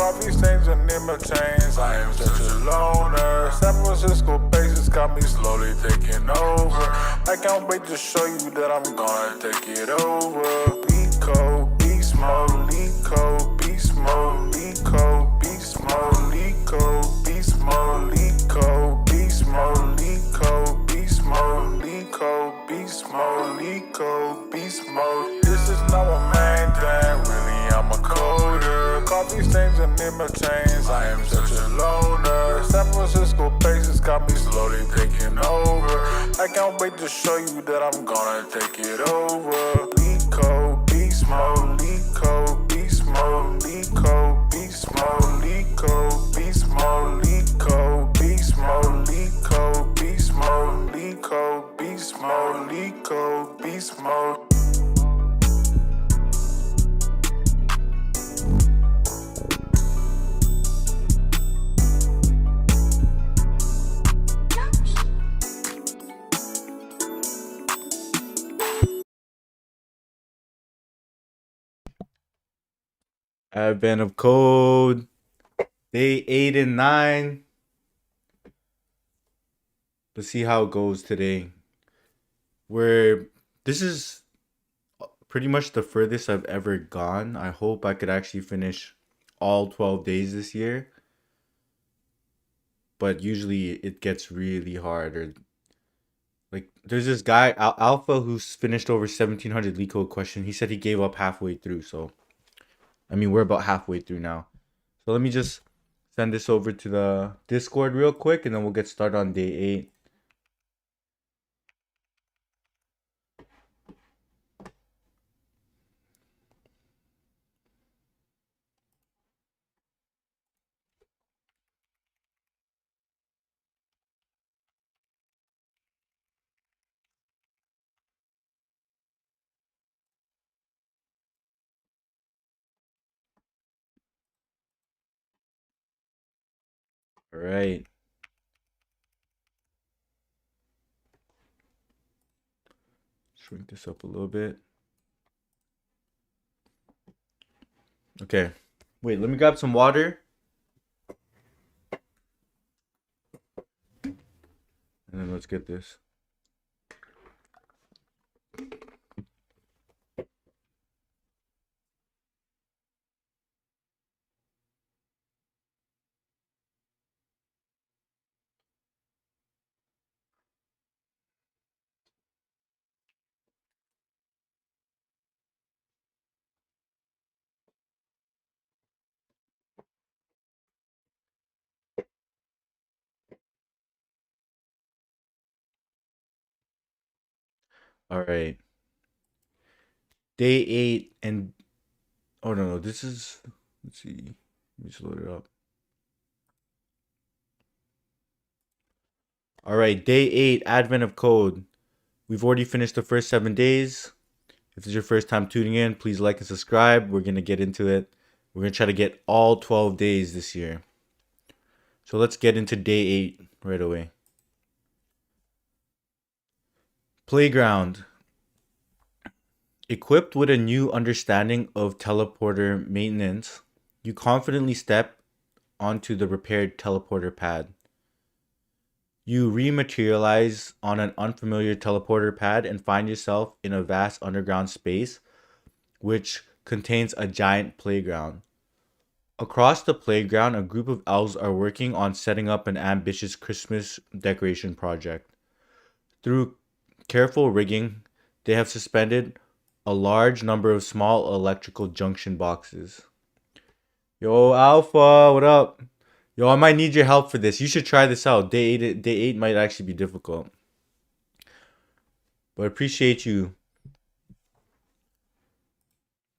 Coffee stains and name chains. I am such a loner. San Francisco bases got me slowly taking over. I can't wait to show you that I'm gonna take it over. Lico, beast mode, Lico, beast mode, Lico, beast mode, Lico, beast mode, Lico, beast mode, Lico, beast mode, Lico, beast mode, Lico, beast mode. This is not a main thing, really I'm a coder. Coffee stains and name chains, I am such a loner. San Francisco bases got me slowly taking over. I can't wait to show you that I'm gonna take it over. Lico, beast mode, Lico, beast mode, Lico, beast mode, Lico, beast mode, Lico, beast mode, Lico, beast mode, Lico, beast mode, Lico, beast mode. Advent of code, day 8 and 9. Let's see how it goes today. This is pretty much the furthest I've ever gone. I hope I could actually finish all 12 days this year. But usually it gets really hard. Or like there's this guy Alpha who's finished over 1700 leak code question. He said he gave up halfway through, so I mean, we're about halfway through now. So let me just send this over to the Discord real quick, and then we'll get started on day 8. All right. Shrink this up a little bit. Okay. Wait, let me grab some water. And then let's get this. All right. Day 8 and oh no, this is, let's see. Let me just load it up. All right, day 8, Advent of Code. We've already finished the first 7 days. If this is your first time tuning in, please like and subscribe. We're going to get into it. We're going to try to get all 12 days this year. So let's get into day 8 right away. Playground. Equipped with a new understanding of teleporter maintenance, you confidently step onto the repaired teleporter pad. You rematerialize on an unfamiliar teleporter pad and find yourself in a vast underground space which contains a giant playground. Across the playground, a group of elves are working on setting up an ambitious Christmas decoration project. Through careful rigging, they have suspended a large number of small electrical junction boxes. Yo, Alpha, what up? Yo, I might need your help for this. You should try this out. Day 8 might actually be difficult. But I appreciate you.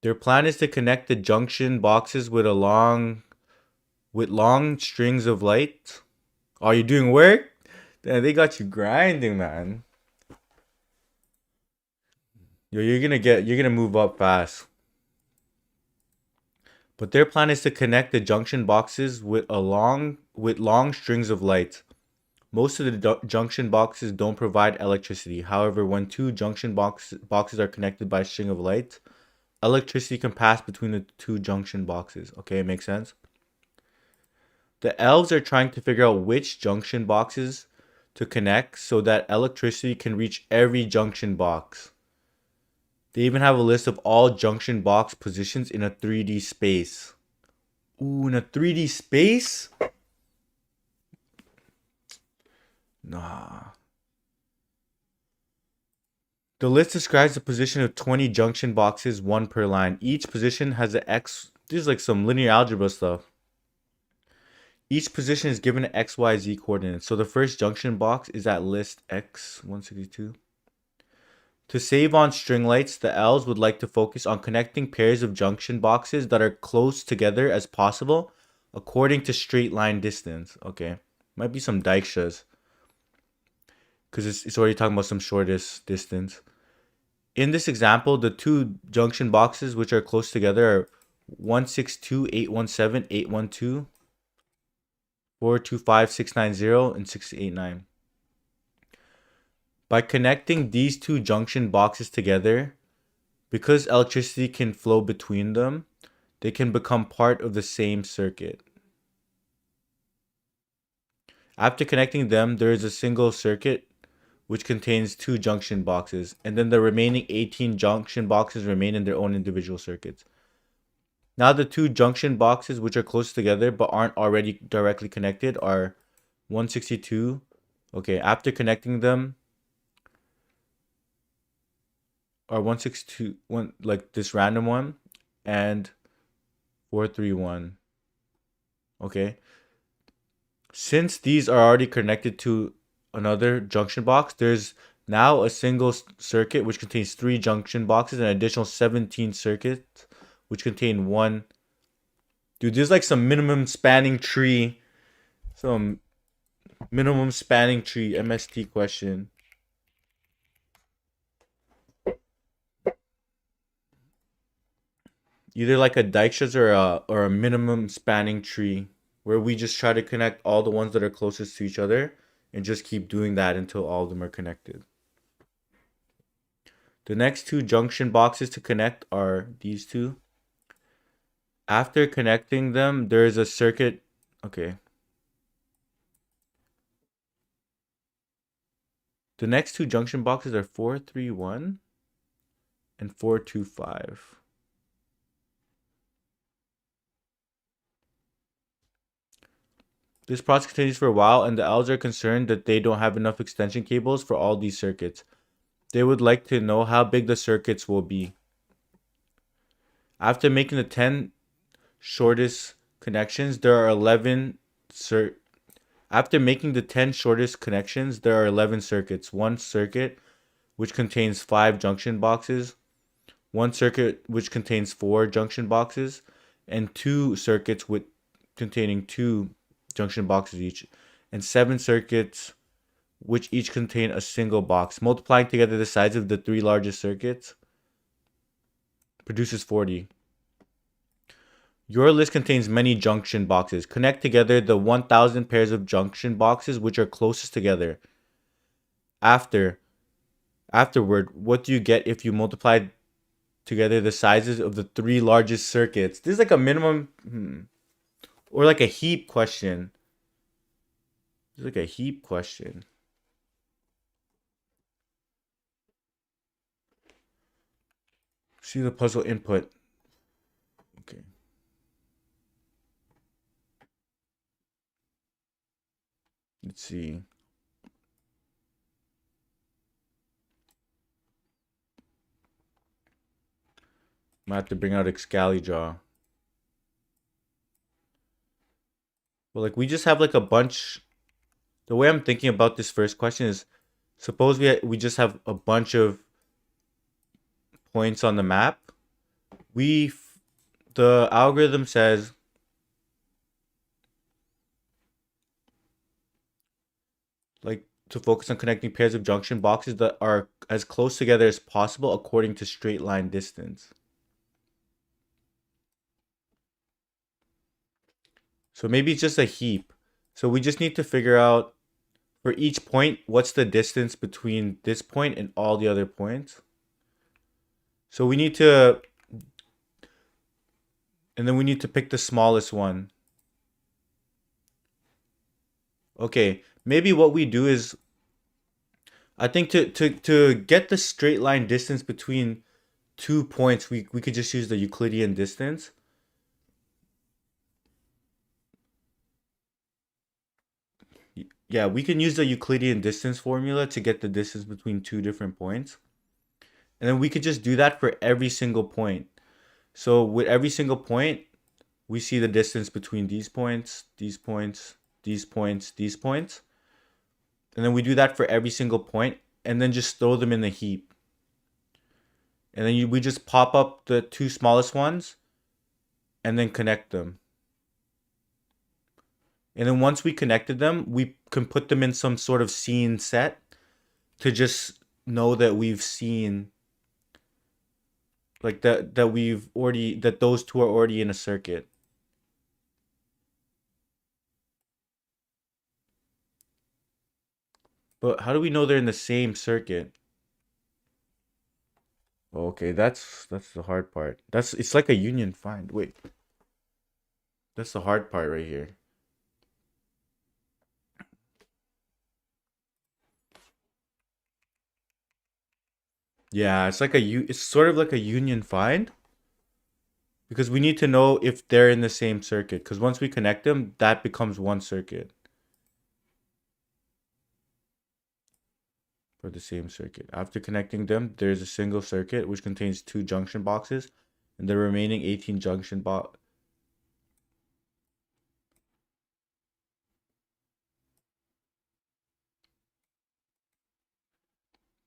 Their plan is to connect the junction boxes with long strings of light. Oh, you doing work? Damn, they got you grinding, man. Yo, you're gonna move up fast. But their plan is to connect the junction boxes with long strings of light. Most of the junction boxes don't provide electricity. However, when two junction boxes are connected by a string of light, electricity can pass between the two junction boxes. Okay, it makes sense? The elves are trying to figure out which junction boxes to connect so that electricity can reach every junction box. They even have a list of all junction box positions in a 3D space. Ooh, in a 3D space? Nah. The list describes the position of 20 junction boxes, one per line. Each position has an X. This is like some linear algebra stuff. Each position is given an X, Y, Z coordinates. So the first junction box is at list X162. To save on string lights, the elves would like to focus on connecting pairs of junction boxes that are close together as possible according to straight line distance. Okay. Might be some Dijkstra's. Because it's already talking about some shortest distance. In this example, the two junction boxes which are close together are 162, 817, 812, 425, 690, and 689. By connecting these two junction boxes together, because electricity can flow between them, they can become part of the same circuit. After connecting them, there is a single circuit which contains two junction boxes, and then the remaining 18 junction boxes remain in their own individual circuits. Now the two junction boxes which are close together but aren't already directly connected are 162. Okay, after connecting them are 162, like this random one, and 431. Okay. Since these are already connected to another junction box, there's now a single circuit which contains three junction boxes and an additional 17 circuits which contain one. Dude, there's like some minimum spanning tree. Some minimum spanning tree MST question. Either like a Dijkstra's or a minimum spanning tree, where we just try to connect all the ones that are closest to each other and just keep doing that until all of them are connected. The next two junction boxes to connect are these two. After connecting them, there is a circuit. Okay. The next two junction boxes are 431 and 425. This process continues for a while, and the elves are concerned that they don't have enough extension cables for all these circuits. They would like to know how big the circuits will be. After making the 10 shortest connections, there are 11 After making the 10 shortest connections, there are 11 circuits. One circuit which contains 5 junction boxes, one circuit which contains 4 junction boxes, and 2 circuits with containing 2 junction boxes each, and 7 circuits which each contain a single box. Multiplying together the size of the 3 largest circuits produces 40. Your list contains many junction boxes. Connect together the 1000 pairs of junction boxes which are closest together. Afterward, what do you get if you multiply together the sizes of the 3 largest circuits? This is like a minimum or like a heap question. It's like a heap question. See the puzzle input. Okay. Let's see. I might have to bring out Excalijaw. But like we just have like a bunch. The way I'm thinking about this first question is, suppose we just have a bunch of points on the map. The algorithm says like to focus on connecting pairs of junction boxes that are as close together as possible according to straight line distance. So maybe it's just a heap. So we just need to figure out for each point, what's the distance between this point and all the other points. So we need to, and then we need to pick the smallest one. Okay, maybe what we do is, I think to get the straight line distance between 2 points, we could just use the Euclidean distance. Yeah, we can use the Euclidean distance formula to get the distance between two different points. And then we could just do that for every single point. So with every single point, we see the distance between these points, these points, these points, these points. And then we do that for every single point, and then just throw them in the heap. And then we just pop up the two smallest ones and then connect them. And then once we connected them, we can put them in some sort of scene set to just know that we've seen, like, that those two are already in a circuit. But how do we know they're in the same circuit? Okay, that's the hard part. It's like a union find. Wait. That's the hard part right here. Yeah, it's sort of like a union find, because we need to know if they're in the same circuit, because once we connect them, that becomes one circuit for the same circuit. After connecting them, there's a single circuit which contains two junction boxes, and the remaining 18 junction box.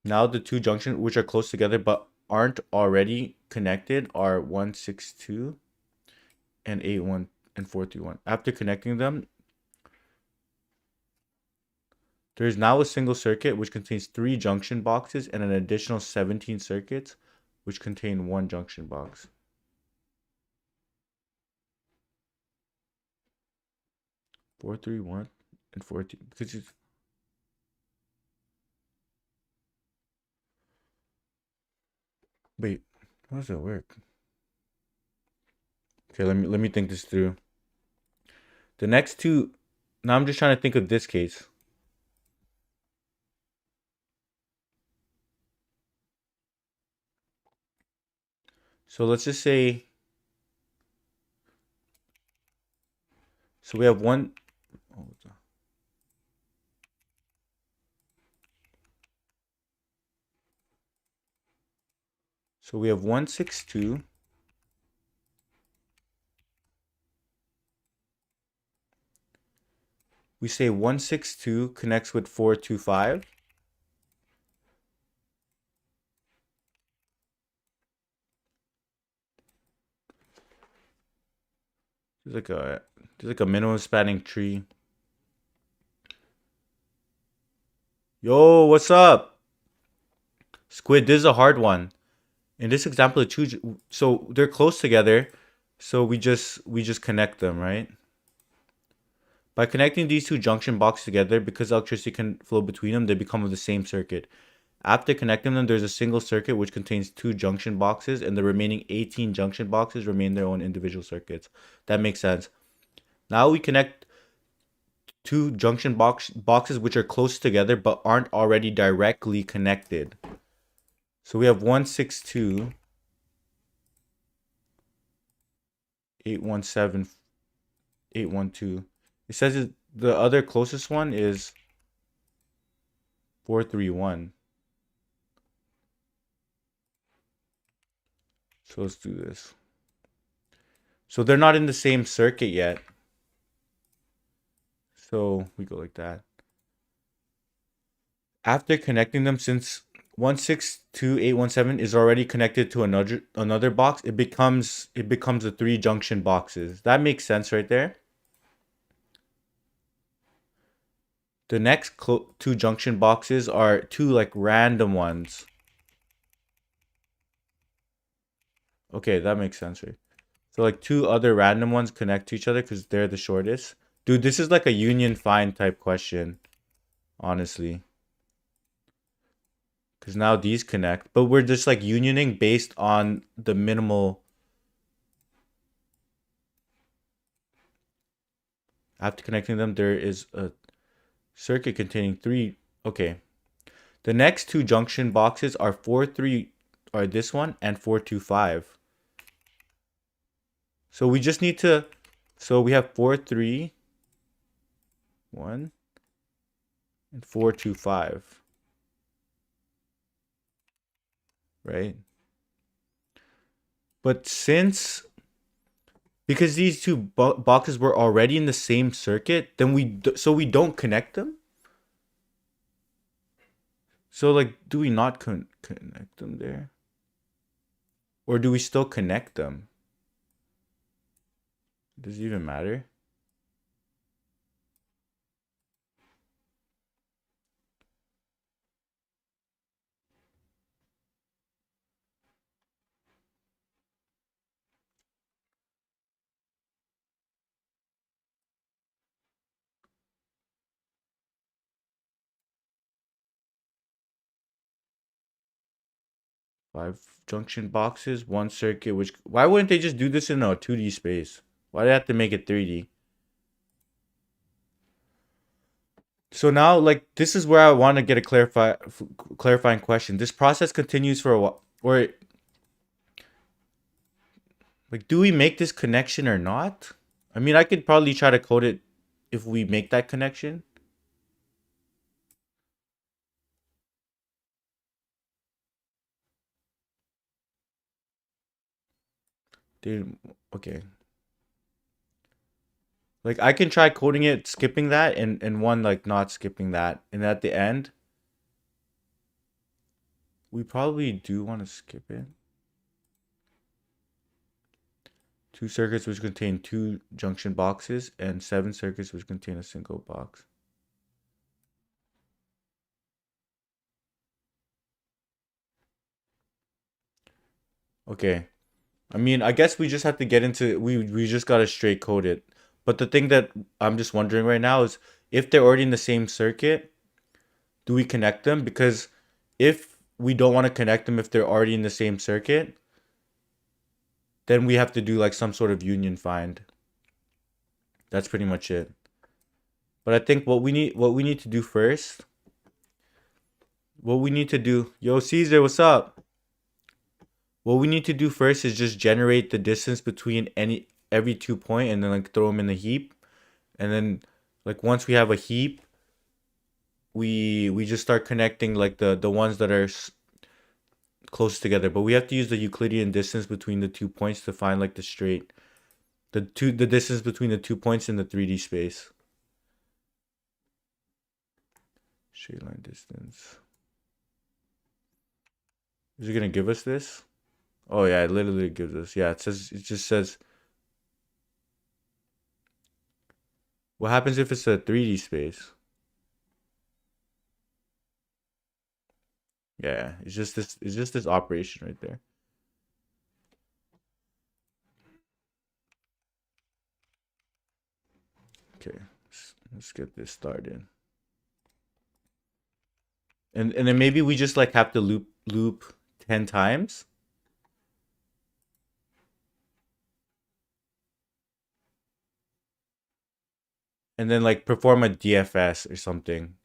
Now the two junctions which are close together but aren't already connected are 162 and 81 and 431. After connecting them, there is now a single circuit which contains 3 junction boxes and an additional 17 circuits which contain 1 junction box. Four, three, one, and 14. Because you... Wait, how does that work? Okay, let me think this through. The next two. Now I'm just trying to think of this case. So let's just say. So we have one. Oh, so we have 162. We say 162 connects with 425. There's like a minimum spanning tree. Yo, what's up? Squid, this is a hard one. In this example, so they're close together, so we just connect them, right? By connecting these two junction boxes together, because electricity can flow between them, they become of the same circuit. After connecting them, there's a single circuit which contains 2 junction boxes, and the remaining 18 junction boxes remain their own individual circuits. That makes sense. Now we connect 2 junction boxes which are close together but aren't already directly connected. So we have 162, 817, 812. It says the other closest one is 431. So let's do this. So they're not in the same circuit yet. So we go like that. After connecting them, since 162.817 is already connected to another box, it becomes the 3 junction boxes. That makes sense right there. The next 2 junction boxes are 2 like random ones. Okay, that makes sense, right? So like 2 other random ones connect to each other because they're the shortest. Dude, this is like a union find type question, honestly. Because now these connect, but we're just like unioning based on the minimal. After connecting them, there is a circuit containing 3. Okay. The next two junction boxes are 4-3 are this one and 4-2-5. So we just need to so we have 4-3 1 and 4-2-5, right? But because these two boxes were already in the same circuit, then we don't connect them. So like, do we not connect them there, or do we still connect them? Does it even matter? Five junction boxes, one circuit. Which why wouldn't they just do this in a 2D space? Why do they have to make it 3D? So now, like, this is where I want to get a clarifying question. This process continues for a while, or like, do we make this connection or not? I mean, I could probably try to code it if we make that connection. Dude, okay. Like, I can try coding it, skipping that, and one, like, not skipping that. And at the end, we probably do want to skip it. Two circuits which contain two junction boxes, and 7 circuits which contain a single box. Okay. I mean, I guess we just have to get into we just gotta straight code it. But the thing that I'm just wondering right now is if they're already in the same circuit, do we connect them? Because if we don't want to connect them if they're already in the same circuit, then we have to do like some sort of union find. That's pretty much it. But I think what we need to do first, what we need to do, yo Caesar, what's up? What we need to do first is just generate the distance between every 2 point and then like throw them in the heap. And then like once we have a heap, we just start connecting like the ones that are close together. But we have to use the Euclidean distance between the 2 points to find like the distance between the 2 points in the 3D space. Straight line distance. Is it gonna give us this? Oh yeah, it literally gives us. Yeah, it just says what happens if it's a 3D space? Yeah, it's just this operation right there. Okay, let's get this started. And then maybe we just like have to loop 10 times. And then like perform a DFS or something.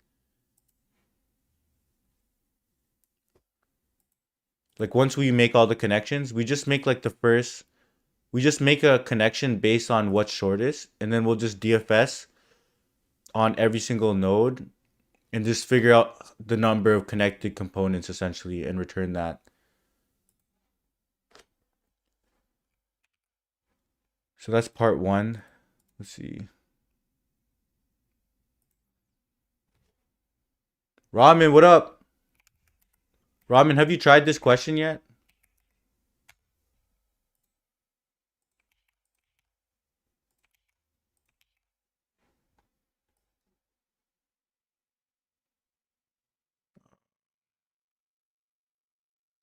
Like once we make all the connections, we just make like we just make a connection based on what's shortest, and then we'll just DFS on every single node and just figure out the number of connected components essentially and return that. So that's part one. Let's see. Ramen, what up? Ramen, have you tried this question yet?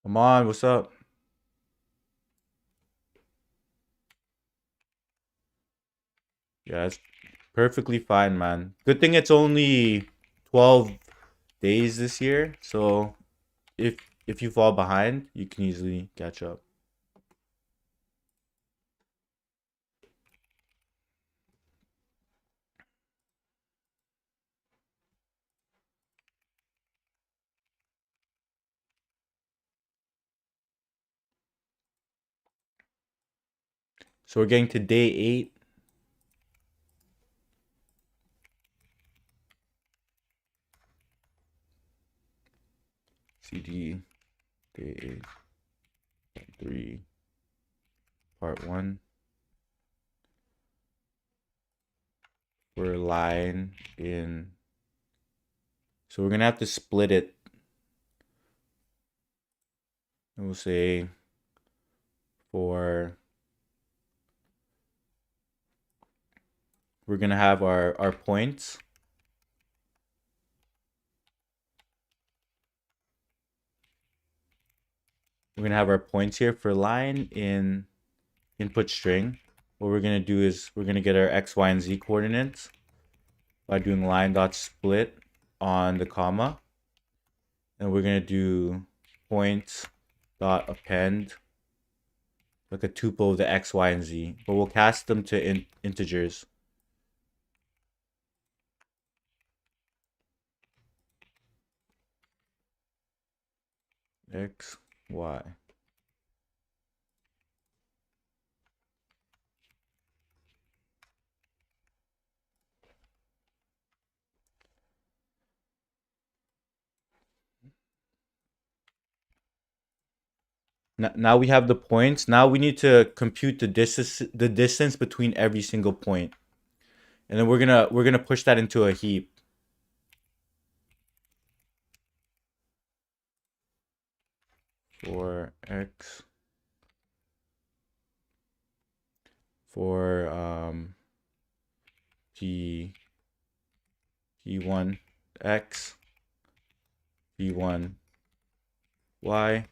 Come on, what's up? Yeah, it's perfectly fine, man. Good thing it's only 12 days this year, so if if you fall behind, you can easily catch up. So we're getting to day 8. CD day 8, 3, part 1. For line in. So we're gonna have to split it. And we'll say for we're gonna have our points. We're gonna have our points here for line in input string. What we're gonna do is we're gonna get our x, y, and z coordinates by doing line dot split on the comma, and we're gonna do points dot append like a tuple of the x, y, and z, but we'll cast them to integers. X, Y. Now we have the points. Now we need to compute the distance between every single point. And then we're gonna push that into a heap. For x for p1 x, p1 y,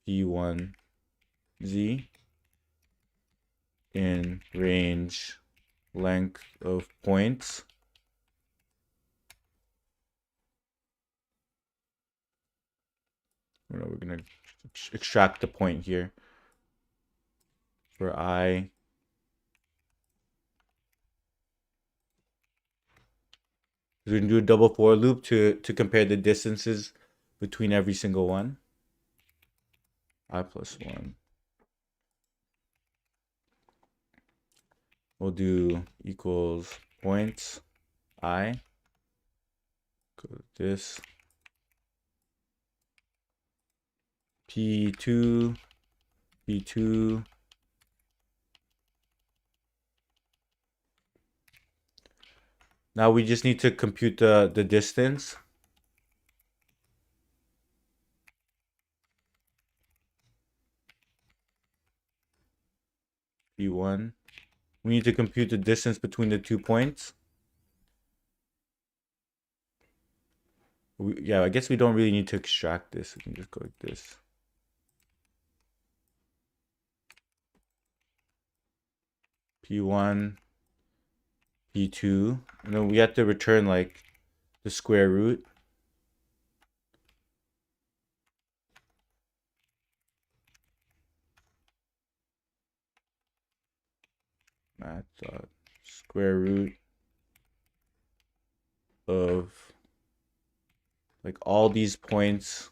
p1 z in range length of points. We're gonna extract the point here for I. We're gonna do a double for loop to compare the distances between every single one. I plus 1. We'll do equals points I. Go with this. P2, P2. Now we just need to compute the distance. P1. We need to compute the distance between the 2 points. Yeah, I guess we don't really need to extract this. We can just go like this. P1, P2, and then we have to return like the square root. Math dot square root of like all these points,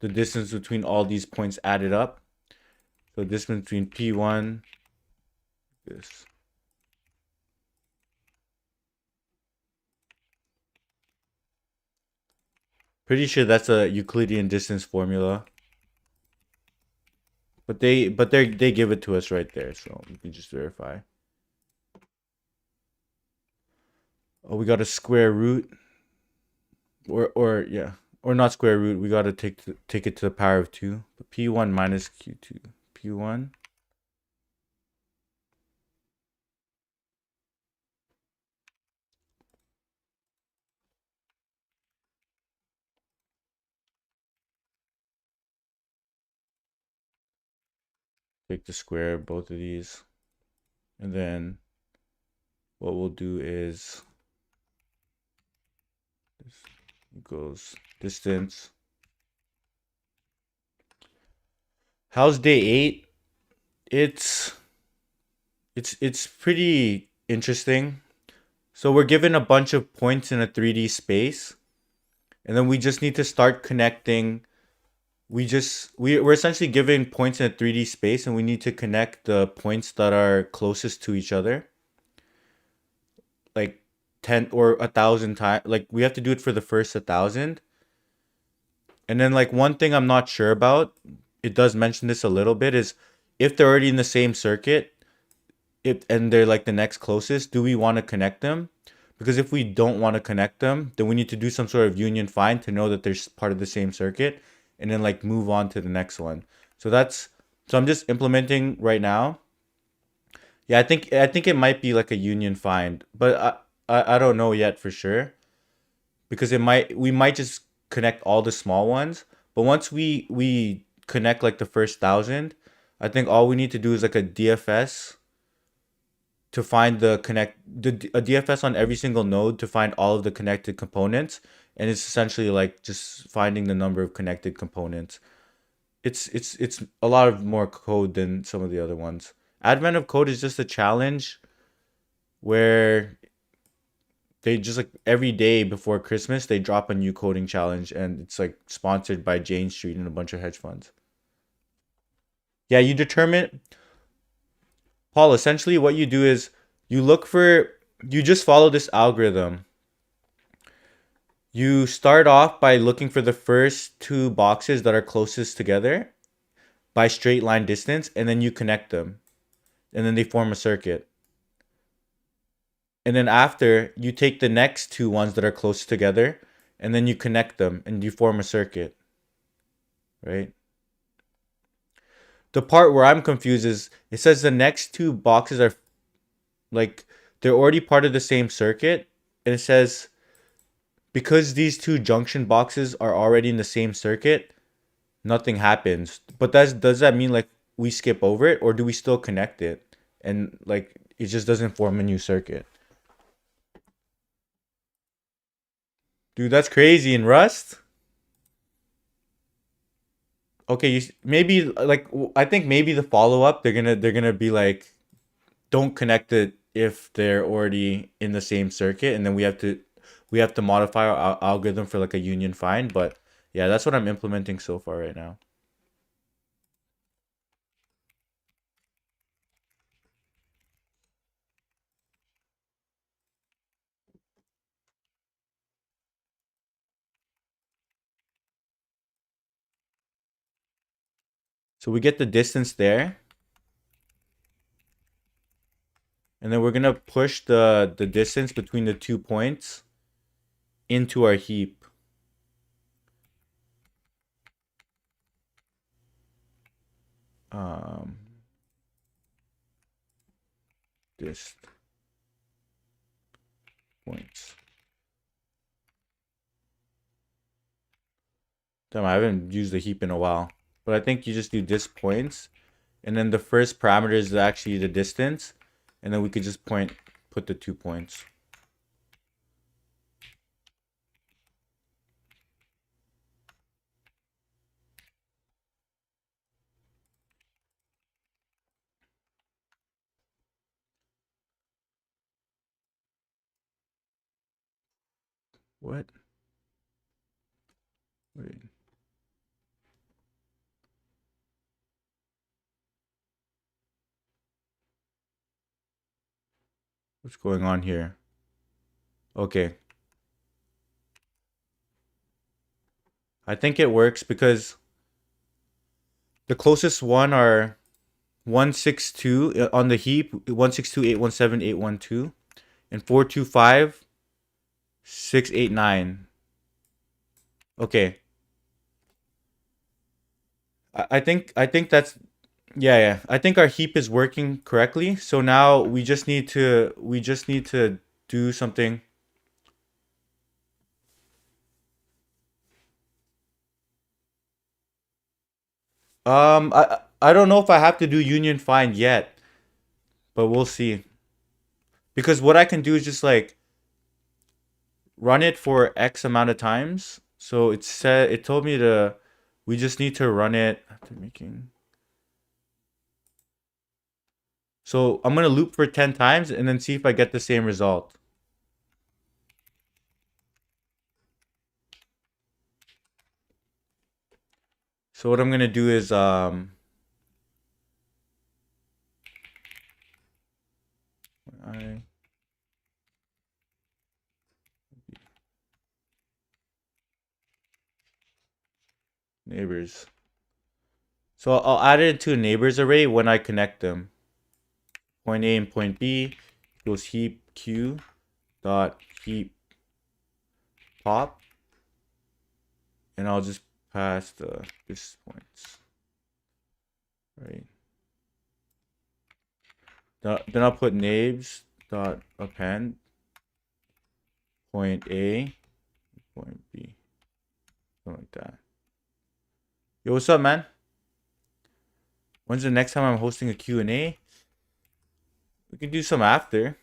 the distance between all these points added up. So distance between P1, this. Pretty sure that's a Euclidean distance formula. But they give it to us right there, so we can just verify. Oh, we got a square root. Or yeah. Or not square root. We gotta take it to the power of 2. But P1 minus Q2. P1. Take the square of both of these. And then what we'll do is this equals distance. How's day 8? It's pretty interesting. So we're given a bunch of points in a 3D space, and then we just need to start connecting we're essentially given points in a 3D space, and we need to connect the points that are closest to each other, like 10 or 1,000 times. Like we have to do it for the first 1,000. And then like one thing I'm not sure about, it does mention this a little bit, is if they're already in the same circuit, if and they're like the next closest, do we want to connect them? Because if we don't want to connect them, then we need to do some sort of union find to know that they're part of the same circuit, and then like move on to the next one. So that's so I'm just implementing right now. Yeah, I think it might be like a union find, but I don't know yet for sure, because we might just connect all the small ones. But once we connect like the first 1,000, I think all we need to do is like a DFS to find a DFS on every single node to find all of the connected components, and it's essentially like just finding the number of connected components. It's a lot of more code than some of the other ones. Advent of code is just a challenge where they just like every day before Christmas they drop a new coding challenge, and it's like sponsored by Jane Street and a bunch of hedge funds. Yeah, you determine, Paul, essentially what you do is you look for you just follow this algorithm. You start off by looking for the first two boxes that are closest together by straight line distance, and then you connect them, and then they form a circuit. And then after, you take the next two ones that are close together, and then you connect them, and you form a circuit, right? The part where I'm confused is it says the next two boxes are like they're already part of the same circuit, and it says because these two junction boxes are already in the same circuit, nothing happens. But does that mean like we skip over it, or do we still connect it and like it just doesn't form a new circuit? Dude, that's crazy in Rust. Okay, maybe like I think maybe the follow up they're gonna be like don't connect it if they're already in the same circuit, and then we have to modify our algorithm for like a union find. But yeah, that's what I'm implementing so far right now. So we get the distance there, and then we're gonna push the distance between the 2 points into our heap. Um, dist points. Damn, I haven't used the heap in a while, but I think you just do dist points, and then the first parameter is actually the distance, and then we could just put the 2 points. What? Wait. What's going on here? Okay. I think it works because the closest one are 162 on the heap, 162.817.812, and 425.689. Okay. I think that's yeah. I think our heap is working correctly. So now we just need to do something. I don't know if I have to do union find yet, but we'll see. Because what I can do is just like run it for X amount of times. So it told me to we just need to run it after making. So I'm gonna loop for 10 times and then see if I get the same result. So what I'm gonna do is neighbors. So I'll add it to a neighbors array when I connect them. Point A and point B equals heap q dot heap pop, and I'll just pass this points, right? Then I'll put neighbors dot append point A, point B, something like that. Yo, what's up, man? When's the next time I'm hosting a Q&A? We can do some after.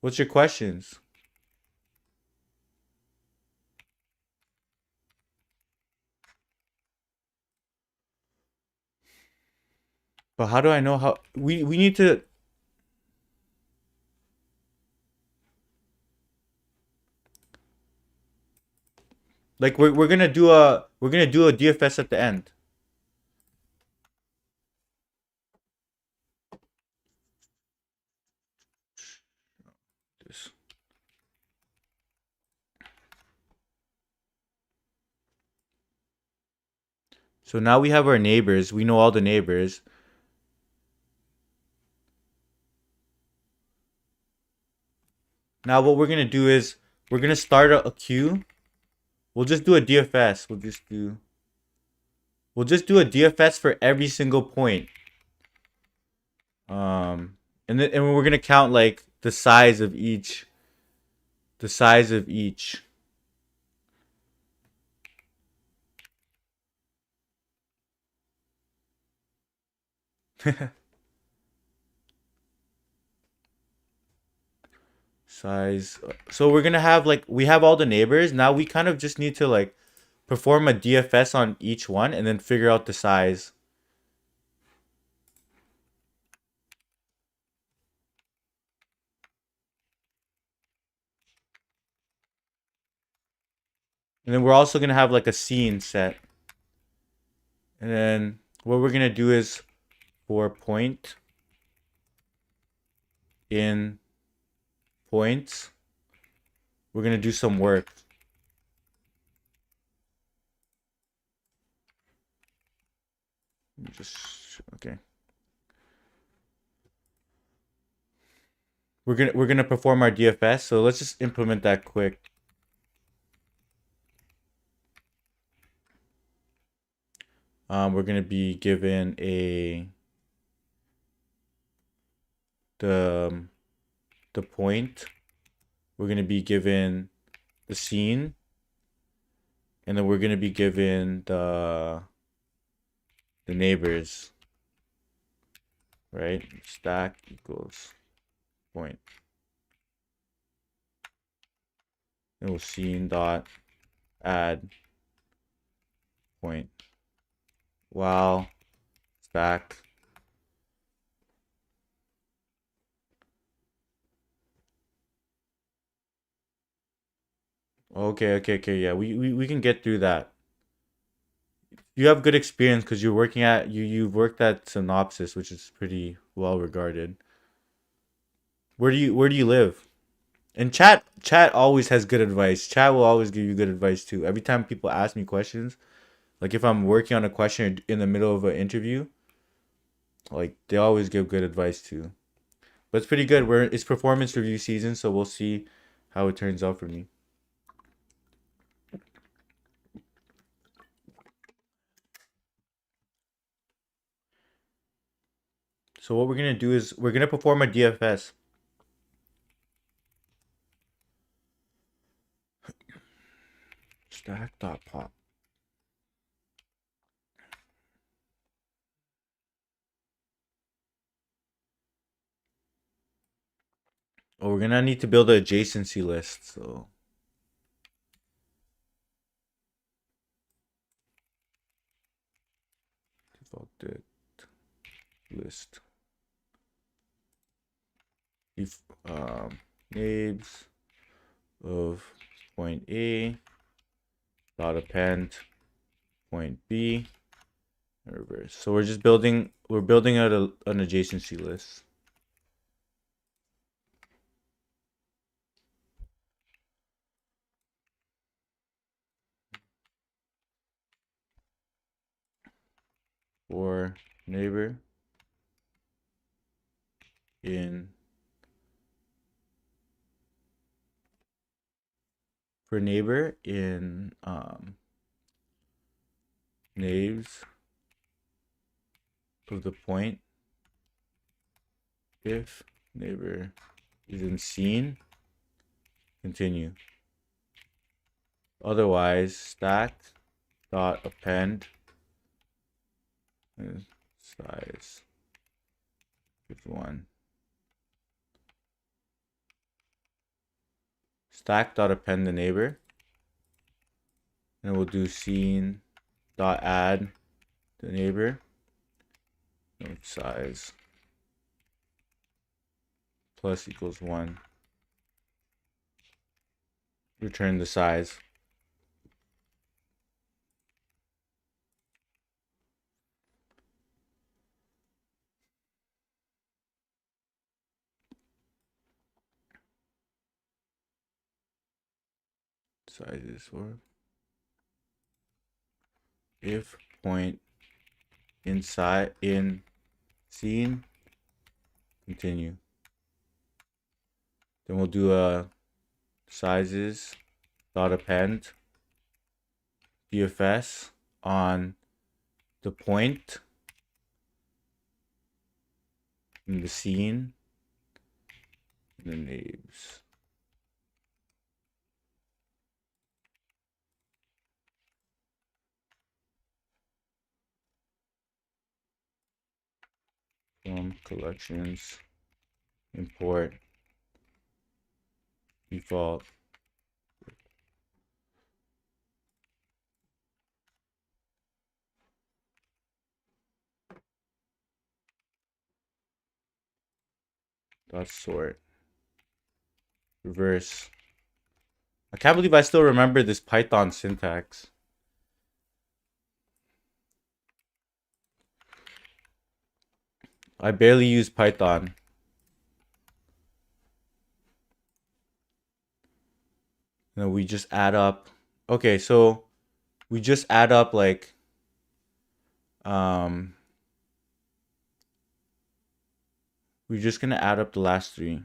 What's your questions? But how do I know how we need to like we're gonna do a DFS at the end. This. So now we have our neighbors. We know all the neighbors. Now what we're gonna do is we're gonna start a queue. We'll just do a DFS. We'll just do a DFS for every single point. And we're gonna count like the size of each. The size of each. Size. So we're gonna have like we have all the neighbors. Now we kind of just need to like perform a DFS on each one and then figure out the size. And then we're also gonna have like a scene set. And then what we're gonna do is for point in points, we're gonna do some work. Just okay. We're gonna perform our DFS, so let's just implement that quick. We're gonna be given the point. We're gonna be given the scene, and then we're gonna be given the neighbors, right? Stack equals point. And we'll scene dot add point. While stack okay, yeah, we can get through that. You have good experience because you've worked at Synopsis, which is pretty well regarded. Where do you live? And chat always has good advice. Chat will always give you good advice too. Every time people ask me questions, like if I'm working on a question in the middle of an interview, like they always give good advice too. But it's pretty good. It's performance review season, so we'll see how it turns out for me. So what we're gonna do is we're gonna perform a DFS. Stack.pop. Oh, we're gonna need to build an adjacency list, so default list. If neighbors of point A dot append point B, and reverse. So we're building out an adjacency list. For neighbor in naives of the point if neighbor is in scene, continue. Otherwise, stack dot append and size is 1. Stack dot append the neighbor, and we'll do scene dot add the neighbor node size plus equals 1. Return the size. Size is for if point inside in scene, continue. Then we'll do a sizes dot append DFS on the point in the scene and the naives. From collections import default dot sort reverse. I can't believe I still remember this Python syntax. I barely use Python. No, we just add up. Okay, so we just add up like we're just gonna add up the last 3.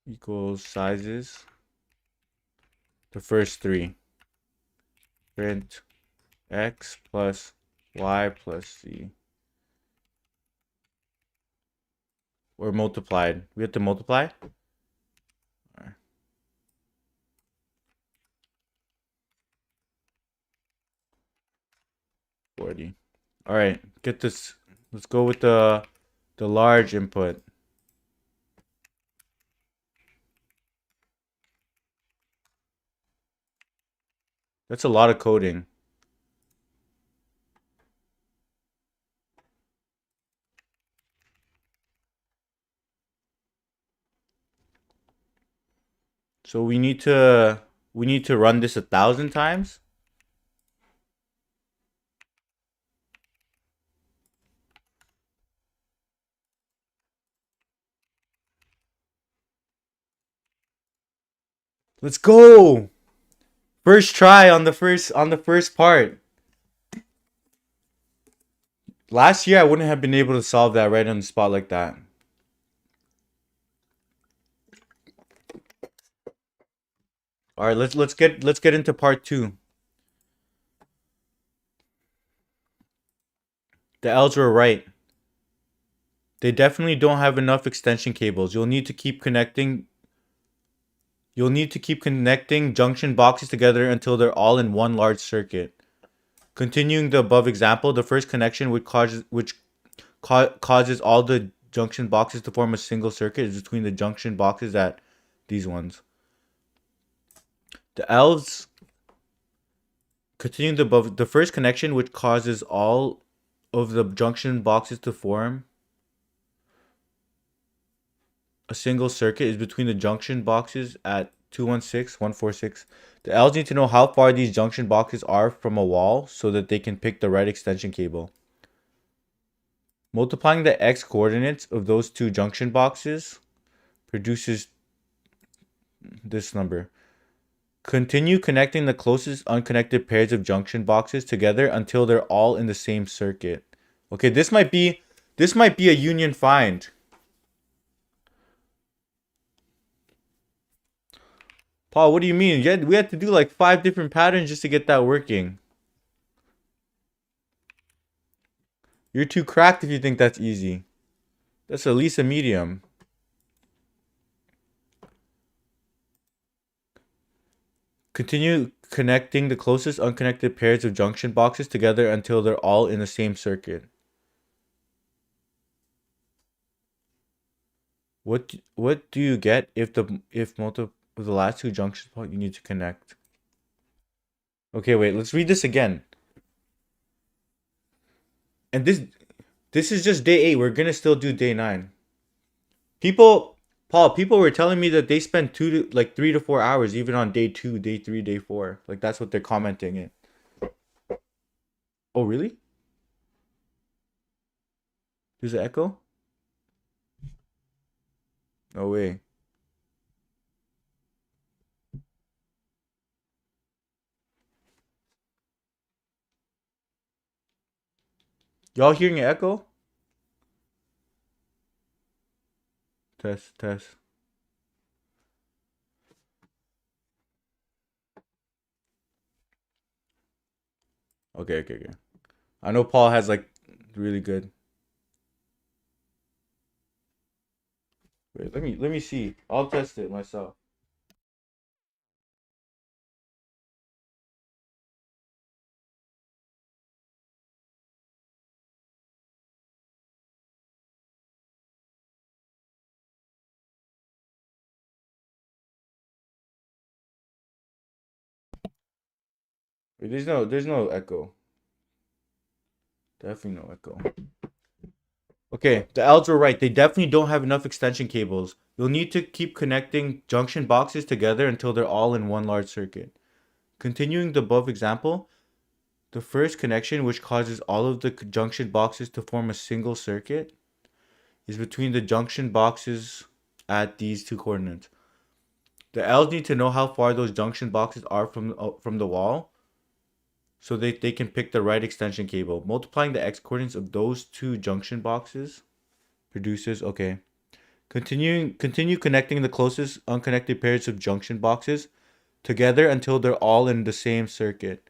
Equals sizes. The first 3. Print x plus y plus z. Or multiplied. We have to multiply? All right. 40. All right, get this. Let's go with the large input. That's a lot of coding. So we need to run this 1,000 times. Let's go. First try on the first part. Last year I wouldn't have been able to solve that right on the spot like that. All right, let's get into part 2. The elves were right. They definitely don't have enough extension cables. You'll need to keep connecting junction boxes together until they're all in one large circuit. Continuing the above example, the first connection which causes all the junction boxes to form a single circuit is between the junction boxes at these ones. The elves continuing the above, the first connection which causes all of the junction boxes to form a single circuit is between the junction boxes at 216, 146. The Ls need to know how far these junction boxes are from a wall so that they can pick the right extension cable. Multiplying the x coordinates of those two junction boxes produces this number. Continue connecting the closest unconnected pairs of junction boxes together until they're all in the same circuit. Okay, this might be a union find. Paul, what do you mean? We had to do like 5 different patterns just to get that working. You're too cracked if you think that's easy. That's at least a medium. Continue connecting the closest unconnected pairs of junction boxes together until they're all in the same circuit. What do you get if the last two junction points you need to connect? Okay, wait, let's read this again. And this is just day 8. We're gonna still do day 9. People were telling me that they spend 3 to 4 hours even on day 2, day 3, day 4. Like that's what they're commenting in. Oh really? There's an echo? No way. Y'all hearing an echo? Test, test. Okay, okay, okay. I know Paul has like really good. Wait, let me see. I'll test it myself. Wait, there's no echo. Definitely no echo. Okay, the Ls were right. They definitely don't have enough extension cables. You'll need to keep connecting junction boxes together until they're all in one large circuit. Continuing the above example, the first connection, which causes all of the junction boxes to form a single circuit, is between the junction boxes at these two coordinates. The Ls need to know how far those junction boxes are from the wall so they can pick the right extension cable. Multiplying the x coordinates of those two junction boxes produces, okay. Continue connecting the closest unconnected pairs of junction boxes together until they're all in the same circuit.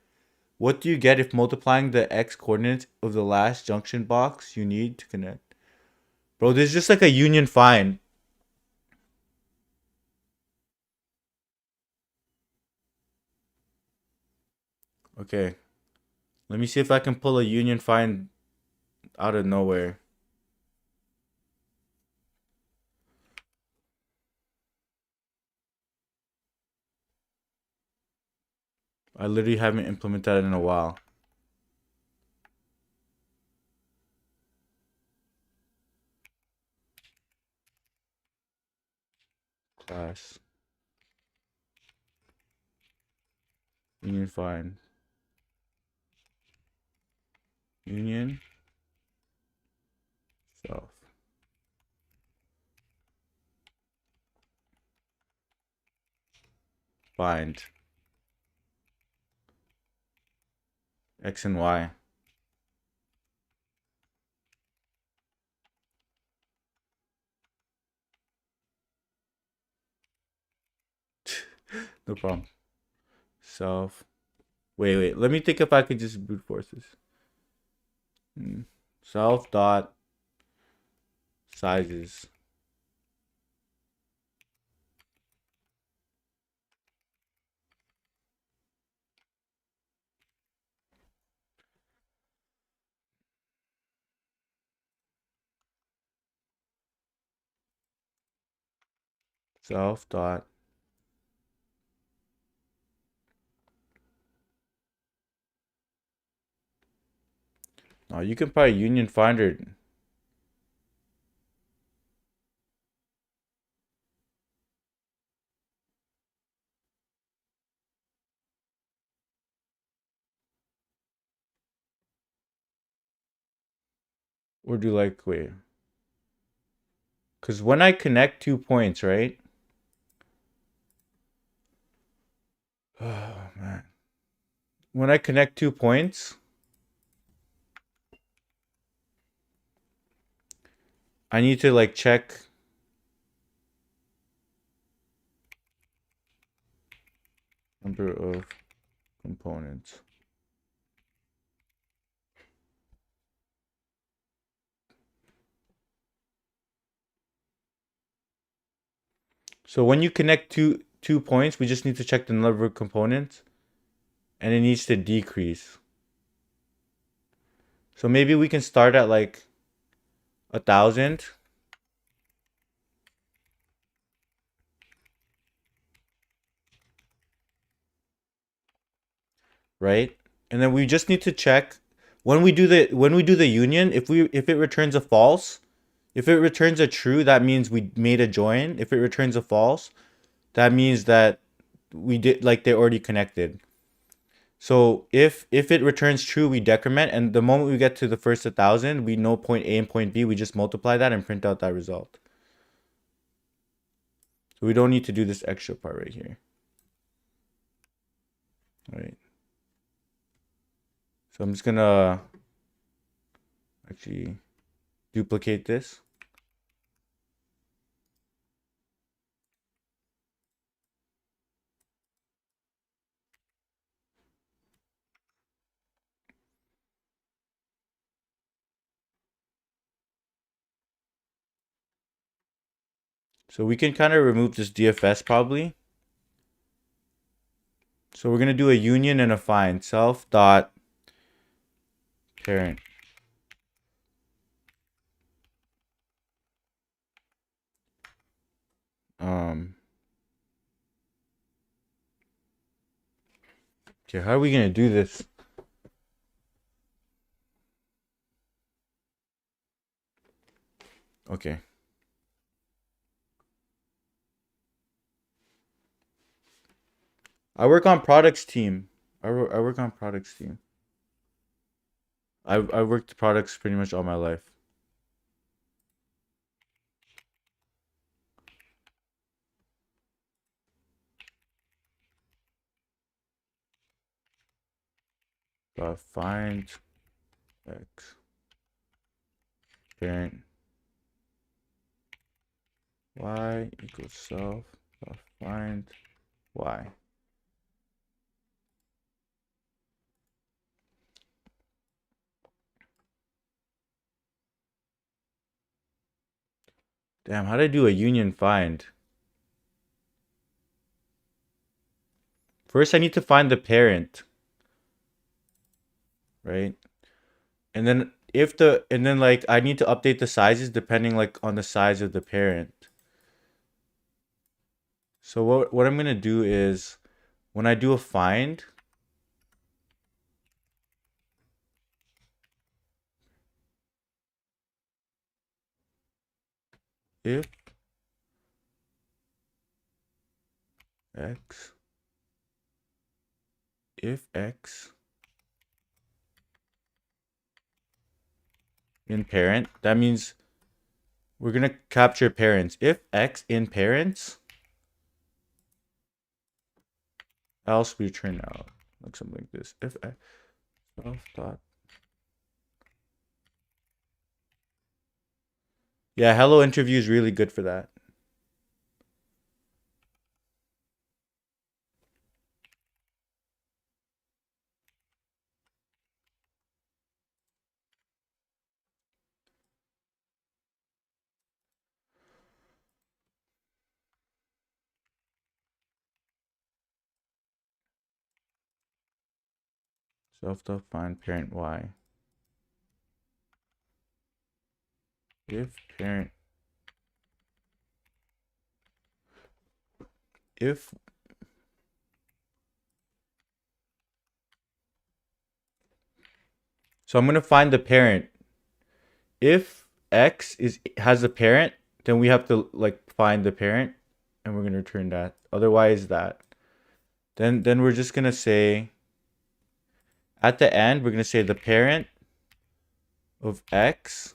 What do you get if multiplying the x coordinates of the last junction box you need to connect? Bro, this is just like a union find. Okay. Let me see if I can pull a union find out of nowhere. I literally haven't implemented that in a while. Class. Union find. Union. Self. Find. X and Y. No problem. Self. Wait. Let me think if I could just brute force this. Self dot sizes. Self dot. Oh, you can probably union finder. Or do like, wait. Because when I connect 2 points, right? Oh, man. When I connect 2 points, I need to like check number of components. So when you connect two points, we just need to check the number of components, and it needs to decrease. So maybe we can start at like 1,000, right? And then we just need to check when we do the union, if it returns a false, if it returns a true, that means we made a join. If it returns a false, that means that we did like they're already connected. So if it returns true, we decrement, and the moment we get to the first 1,000, we know point A and point B. We just multiply that and print out that result. So we don't need to do this extra part right here. All right. So I'm just gonna actually duplicate this. So we can kind of remove this DFS probably. So we're gonna do a union and a find. Self dot parent. Okay, how are we gonna do this? Okay. I work on products team. I work on products team. I worked products pretty much all my life. Find x parent y equals self find y. Damn, how did I do a union find? First, I need to find the parent, right? And then like I need to update the sizes depending like on the size of the parent. So what I'm gonna do is when I do a find, if x if x in parent, that means we're gonna capture parents. If x in parents, else we return out like something like this. If x self dot. Yeah, hello interview is really good for that. Self dot find parent y. If parent if so I'm gonna find the parent. If x has a parent, then we have to like find the parent and we're gonna return that. Otherwise that. Then we're just gonna say at the end we're gonna say the parent of x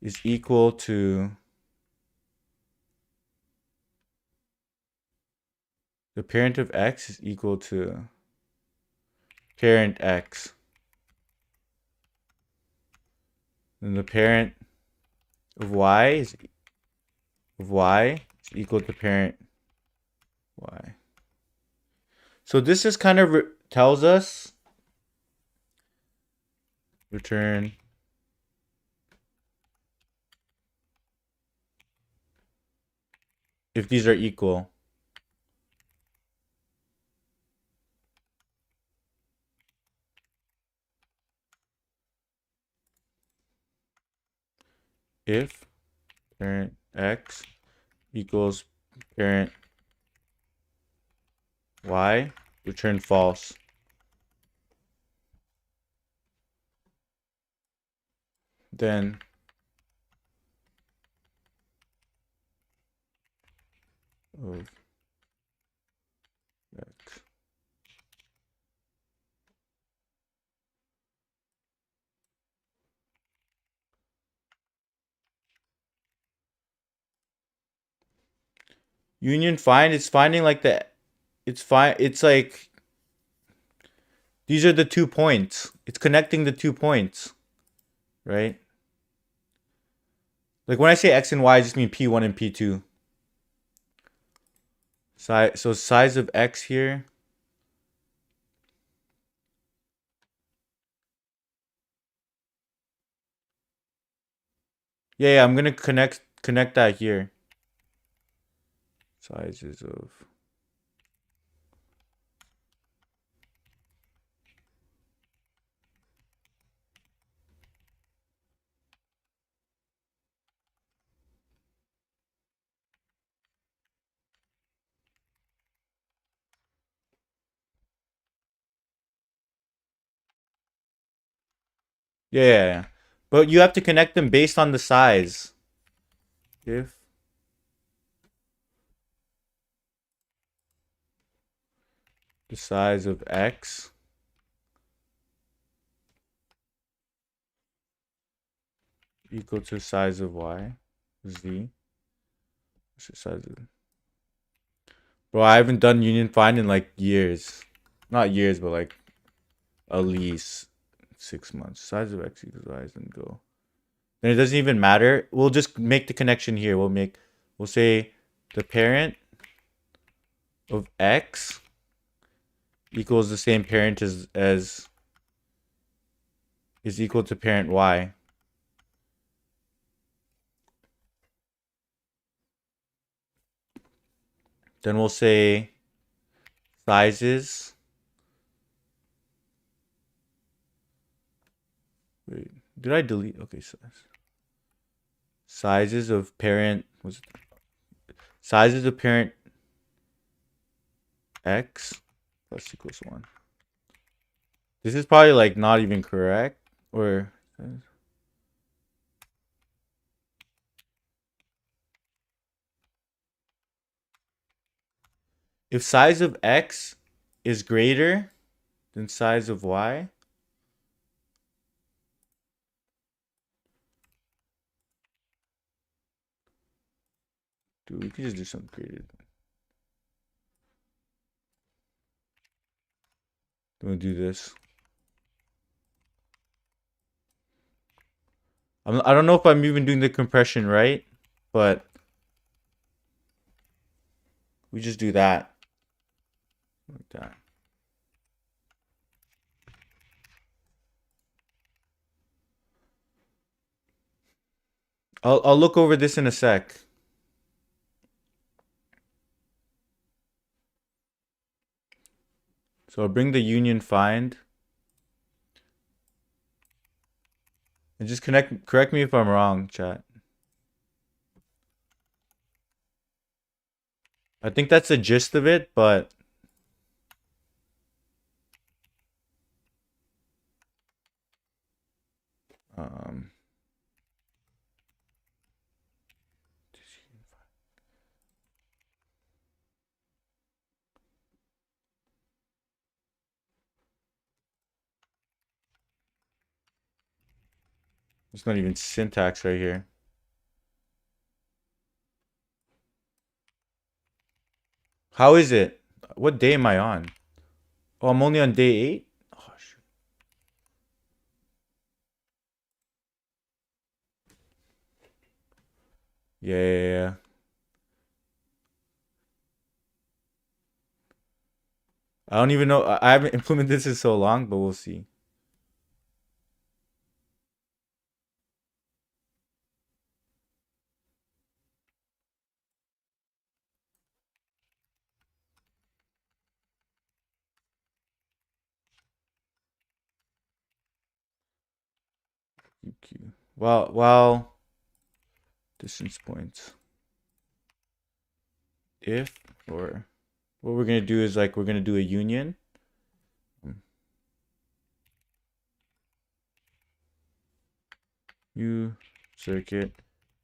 is equal to the parent of x is equal to parent x. And the parent of y is equal to parent y. So this just kind of tells us return if these are equal. If parent x equals parent y, return false. Then of x. Union find, it's finding like it's like these are the 2 points. It's connecting the 2 points, right? Like when I say x and y, I just mean p1 and p2. So size of x here. Yeah, I'm gonna connect that here. Sizes of yeah. But you have to connect them based on the size. If the size of x equal to size of y, z. What's the size of... Bro, I haven't done union find in like years. Not years, but like at least 6 months. Size of x equals y, then go. Then it doesn't even matter. We'll just make the connection here. We'll say the parent of x equals the same parent as is equal to parent y. Then we'll say sizes. Wait, did I delete? Okay, sizes of parent sizes of parent x plus equals 1. This is probably like not even correct, or if size of x is greater than size of y, dude, we could just do something creative. I'm gonna do this. I don't know if I'm even doing the compression right, but we just do that. Like that. I'll look over this in a sec. So I'll bring the union find. And just correct me if I'm wrong, chat. I think that's the gist of it, but um it's not even syntax right here. How is it? What day am I on? Oh, I'm only on day 8? Oh, shoot. Yeah. I don't even know. I haven't implemented this in so long, but we'll see. UQ. Well, distance points. If, or what we're gonna do is like we're gonna do a union. U circuit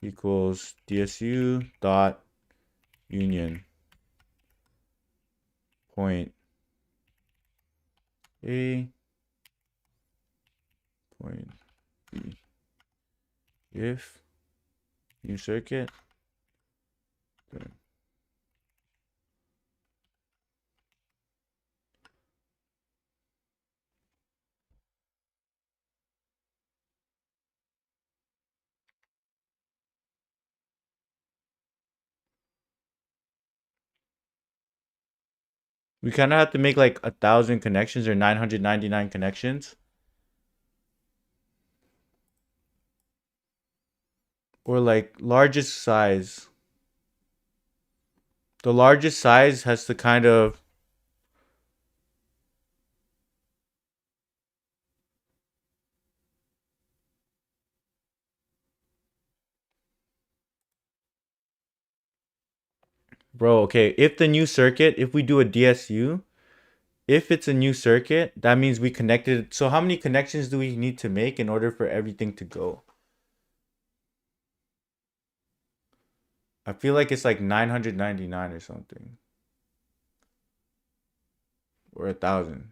equals DSU dot union point A point B. If U circuit, then we kind of have to make like 1,000 connections or 999 connections. Or like largest size. The largest size has to kind of. Bro, okay. If the new circuit, if we do a DSU, if it's a new circuit, that means we connected. So how many connections do we need to make in order for everything to go? I feel like it's like 999 or something. Or 1,000.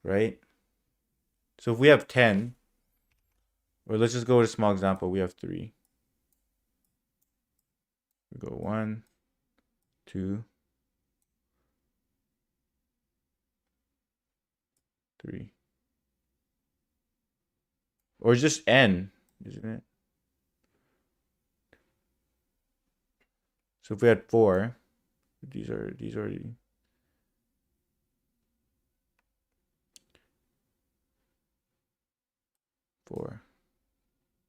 Right? So if we have 10, or let's just go with a small example. We have 3. We go 1, 2, 3. Or just N, isn't it? So if we had 4, these already 4.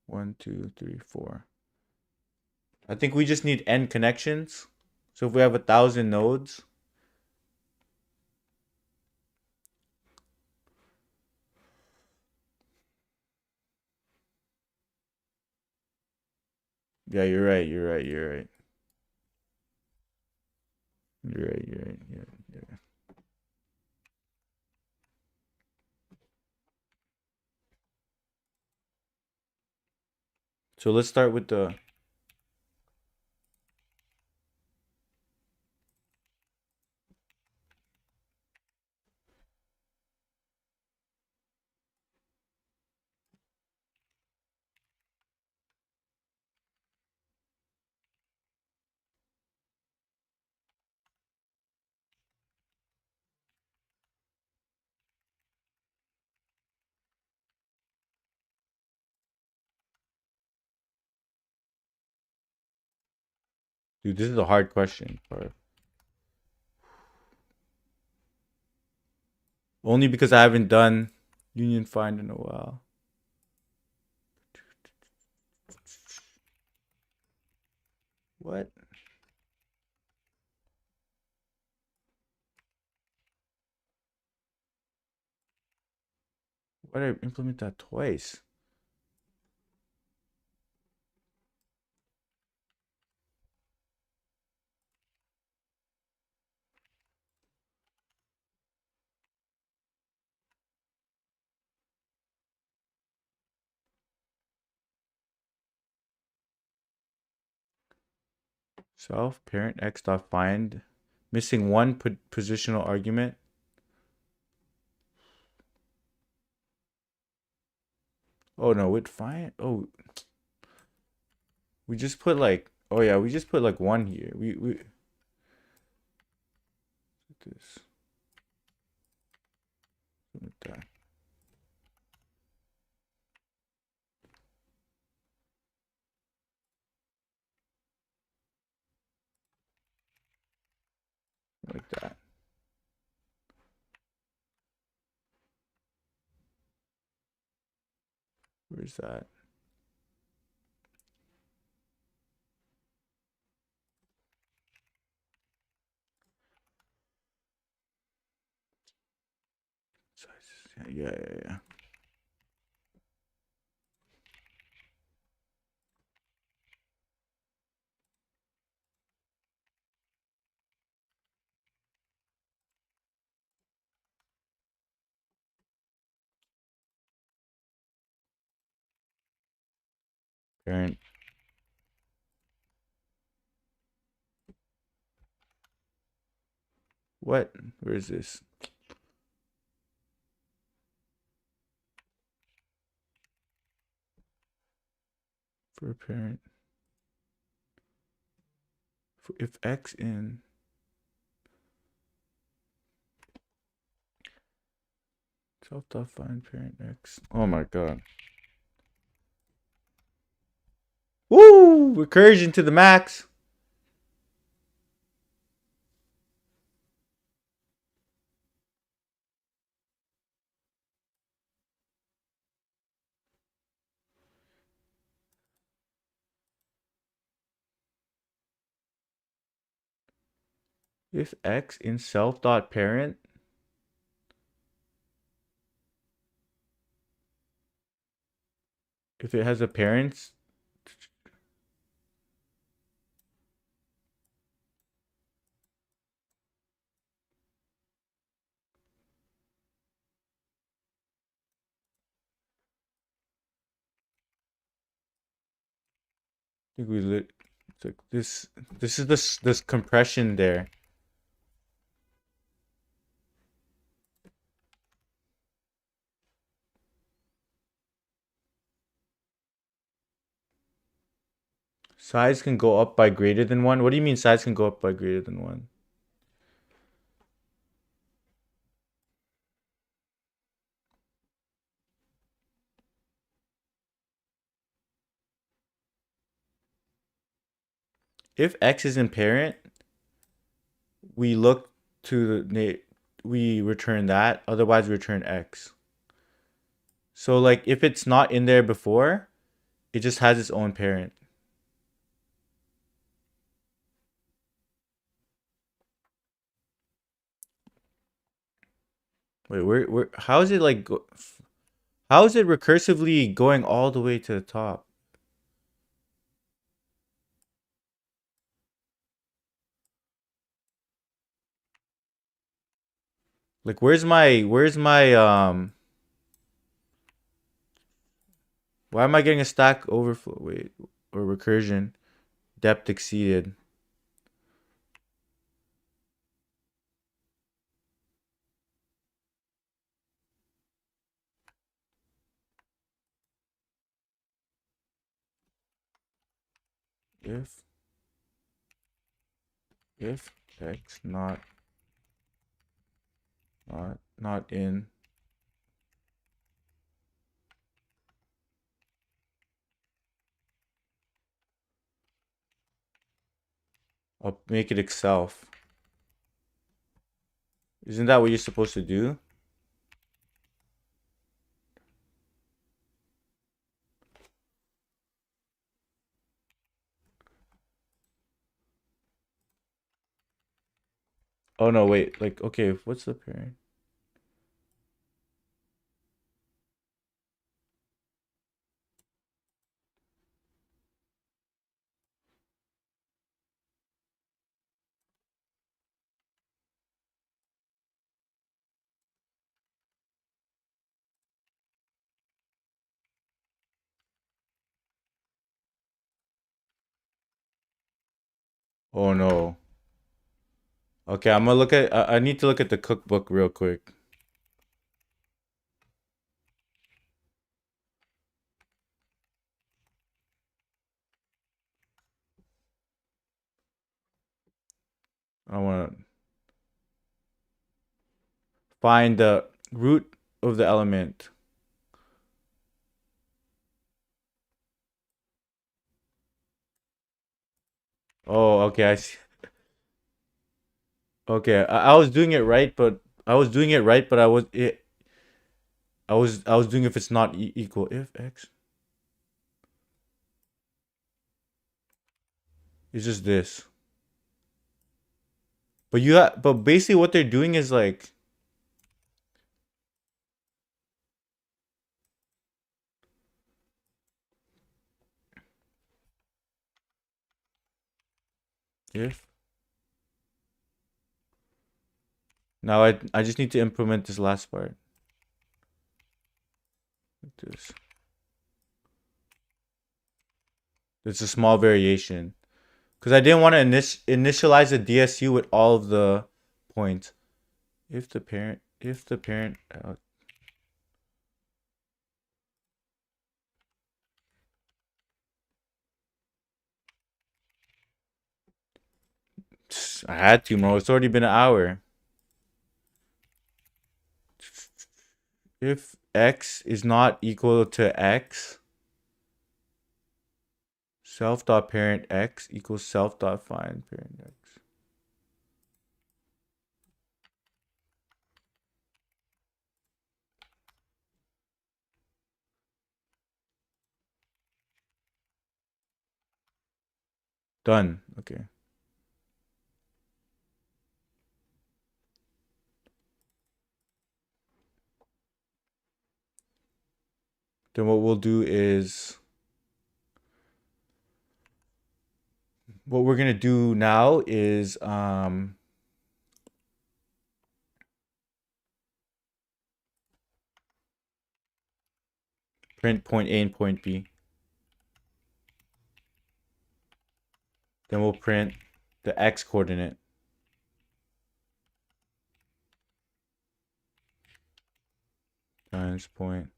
1, 2, 3, 4. I think we just need N connections. So if we have 1,000 nodes, yeah, you're right. You're right. You're right. You're right. You're right. Yeah. So let's start with the. Dude, this is a hard question. Only because I haven't done Union Find in a while. What? Why did I implement that twice? Self parent x dot find missing one positional argument. Oh no, with find. Oh, we just put like. Oh yeah, we just put like 1 here. We this. Like that. Like that. Where's that? Yeah. Parent. What? Where is this? For a parent. If X in self-defined parent X. Oh my god. Woo! Recursion to the max. If X in self.parent. If it has a parent. I think we lit. It's like this. This is this compression there. Size can go up by greater than 1. What do you mean size can go up by greater than 1? If X is in parent, we look to we return that. Otherwise, we return X. So like if it's not in there before, it just has its own parent. Wait, where how is it like how is it recursively going all the way to the top? Like where's my why am I getting a stack overflow? Wait, or recursion depth exceeded. If X not in I'll make it itself. Isn't that what you're supposed to do? Oh no, wait. Like okay, what's the parent? Oh no. Okay, I'm gonna look at. I need to look at the cookbook real quick. I want. find the root of the element. Oh, okay, I see. Okay, I was doing it right, but I was doing it right, but I was doing if it's not equal if x. It's just this. But basically what they're doing is like if. Now I just need to implement this last part. Like this. It's a small variation. Because I didn't want to initialize the DSU with all of the points. If the parent, I had to, bro. It's already been an hour. If x is not equal to x, self dot parent x equals self dot find parent x. Done. Okay. Then what we'll do is what we're gonna do now is print point A and point B. Then we'll print the x coordinate. Times point.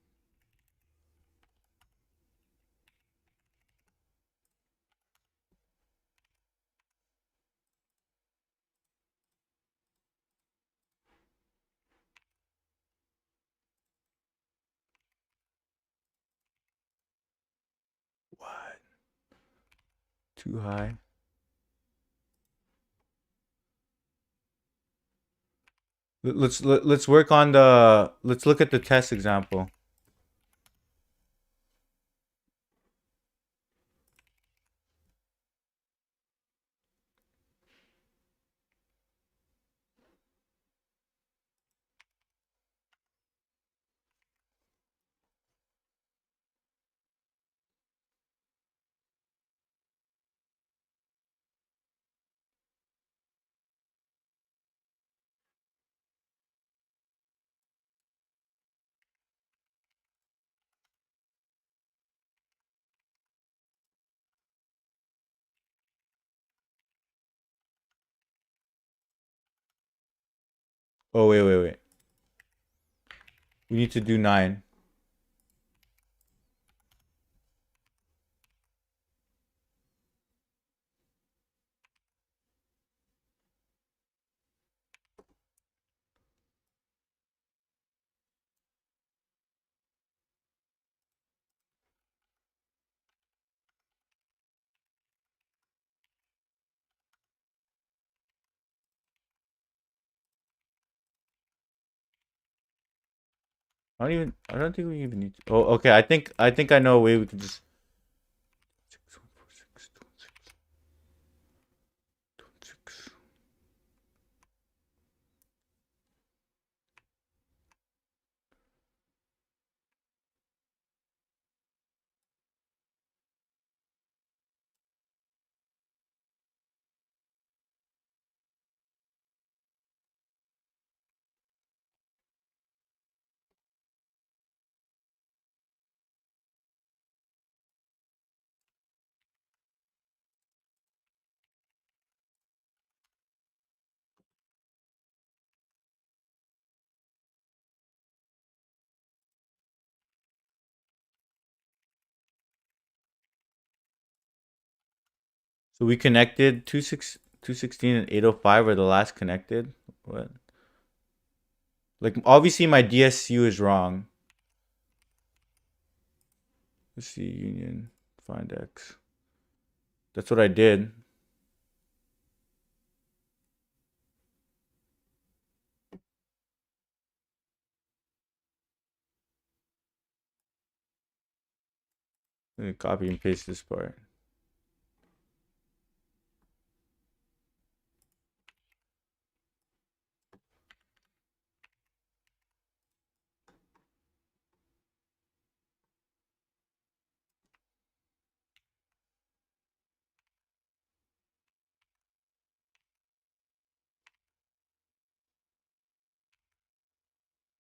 What? Too high. Let's work on the let's look at the test example. Oh wait. We need to do 9. I don't think we even need to. Oh, okay. I think I know a way we can just. So we connected 216 and 805 are the last connected. What? Like, obviously my DSU is wrong. Let's see, union, find X. That's what I did. Let me copy and paste this part.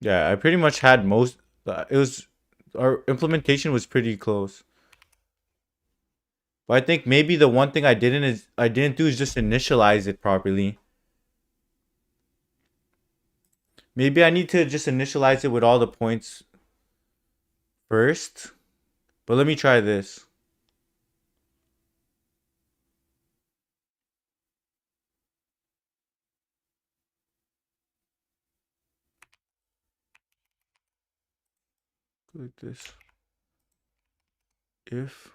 Yeah, I pretty much had most. It was our implementation was pretty close. But I think maybe the one thing I didn't do is just initialize it properly. Maybe I need to just initialize it with all the points first. But let me try this. Like this. If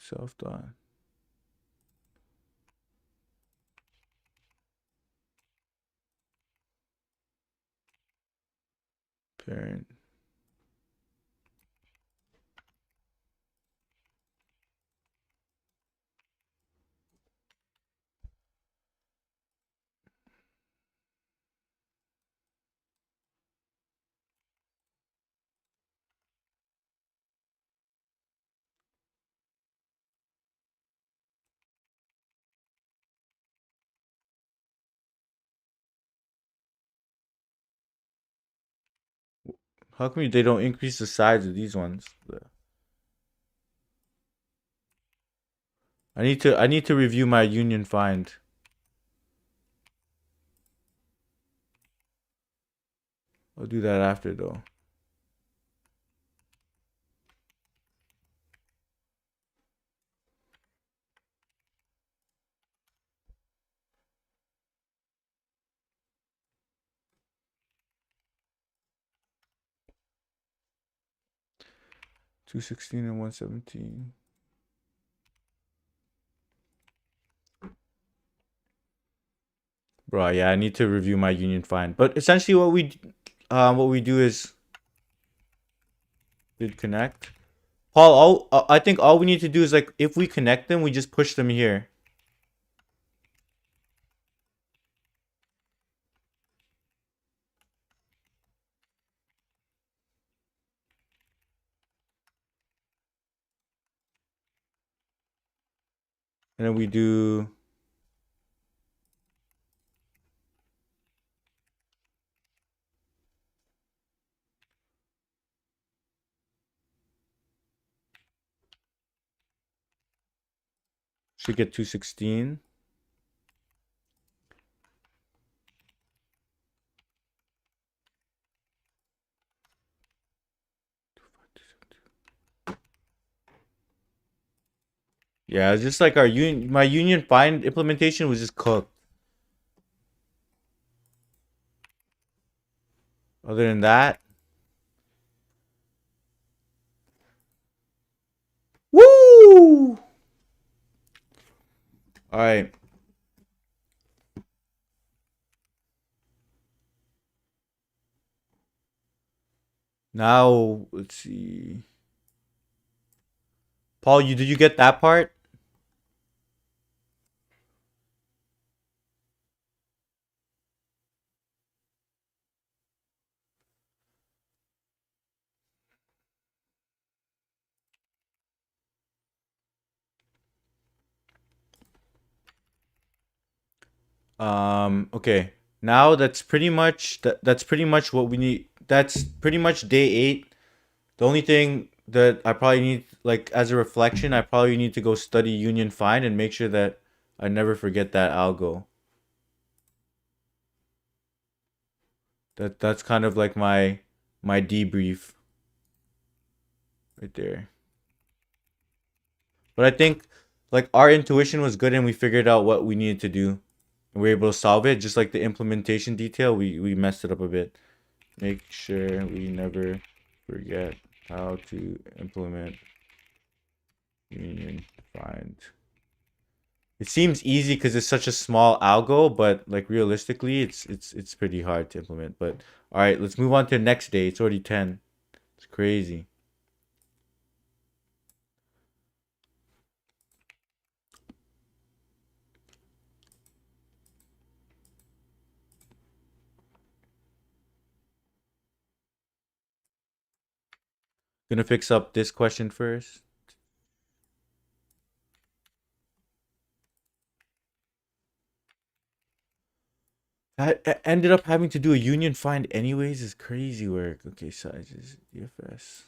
self dot parent. How come they don't increase the size of these ones? I need to review my union find. I'll do that after though. $216 and $117. Bro, yeah, I need to review my union find. But essentially what we do is did connect. Paul, I think all we need to do is like if we connect them, we just push them here. And then we do should get 216. Yeah, it's just like my union find implementation was just cooked. Other than that, woo! All right. Now let's see. Paul, did you get that part? Okay. Now that's pretty much what we need. That's pretty much day 8. The only thing that I probably need, like as a reflection, I probably need to go study Union Find and make sure that I never forget that algo. That's kind of like my debrief right there. But I think like our intuition was good and we figured out what we needed to do. And we were able to solve it. Just like the implementation detail, we messed it up a bit. Make sure we never forget how to implement Union Find. It seems easy because it's such a small algo, but like realistically, it's pretty hard to implement. But all right, let's move on to the next day. It's already 10. It's crazy. Gonna fix up this question first. I ended up having to do a union find anyways. Is crazy work. Okay, sizes DFS.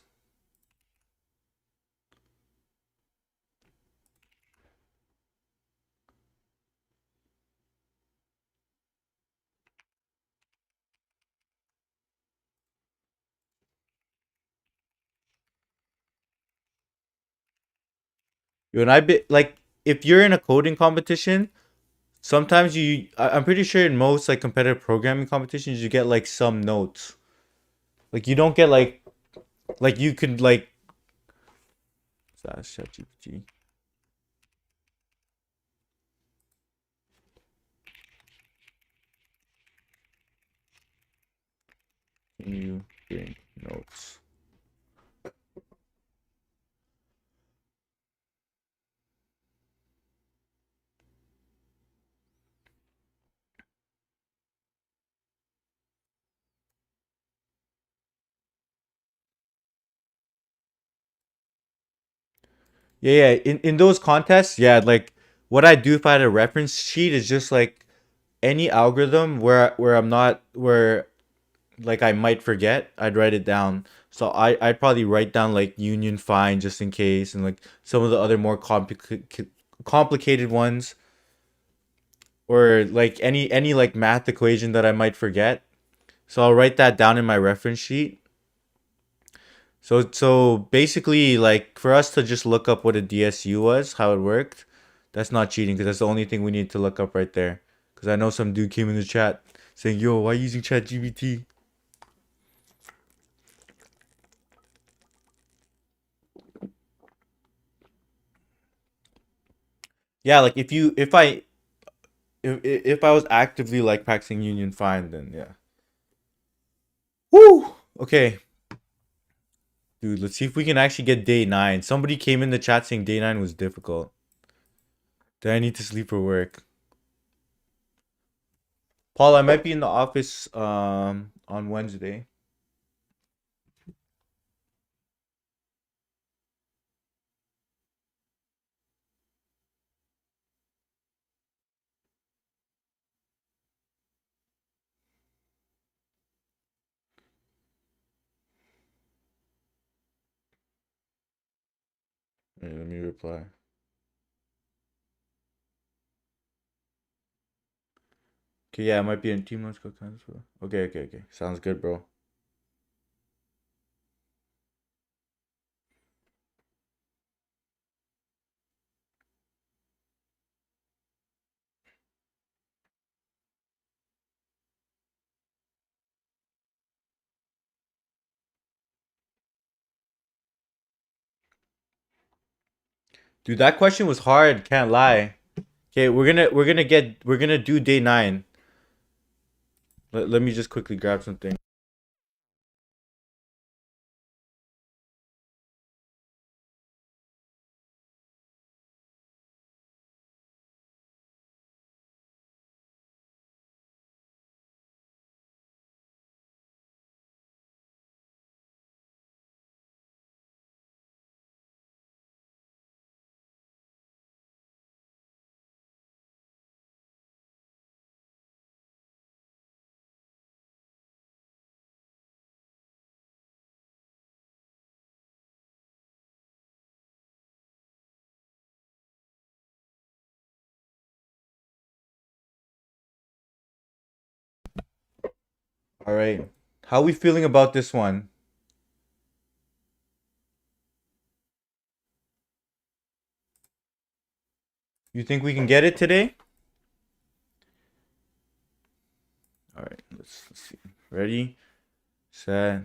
You and I bit like if you're in a coding competition, sometimes I'm pretty sure in most like competitive programming competitions you get like some notes. Like you don't get like you could like ChatGPT. Can you bring notes? Yeah, yeah. In those contests, yeah, like what I do if I had a reference sheet is just like any algorithm where I'm not where like I might forget, I'd write it down. So I'd probably write down like union find just in case, and like some of the other more complicated ones, or like any like math equation that I might forget. So I'll write that down in my reference sheet. So basically, like for us to just look up what a DSU was, how it worked, that's not cheating because that's the only thing we need to look up right there. Because I know some dude came in the chat saying, "Yo, why are you using ChatGPT?" Yeah, like if I was actively like practicing Union Find, then yeah. Woo. Okay, dude. Let's see if we can actually get day 9. Somebody came in the chat saying day 9 was difficult. Then I need to sleep for work. Paul, I might be in the office on Wednesday. Wait, let me reply. Okay, yeah, I might be in team lunch cook time as well. Okay, okay, okay. Sounds good, bro. Dude, that question was hard, can't lie. Okay, we're gonna do day 9. Let me just quickly grab something. All right. How we feeling about this one? You think we can get it today? All right. Let's see. Ready, set.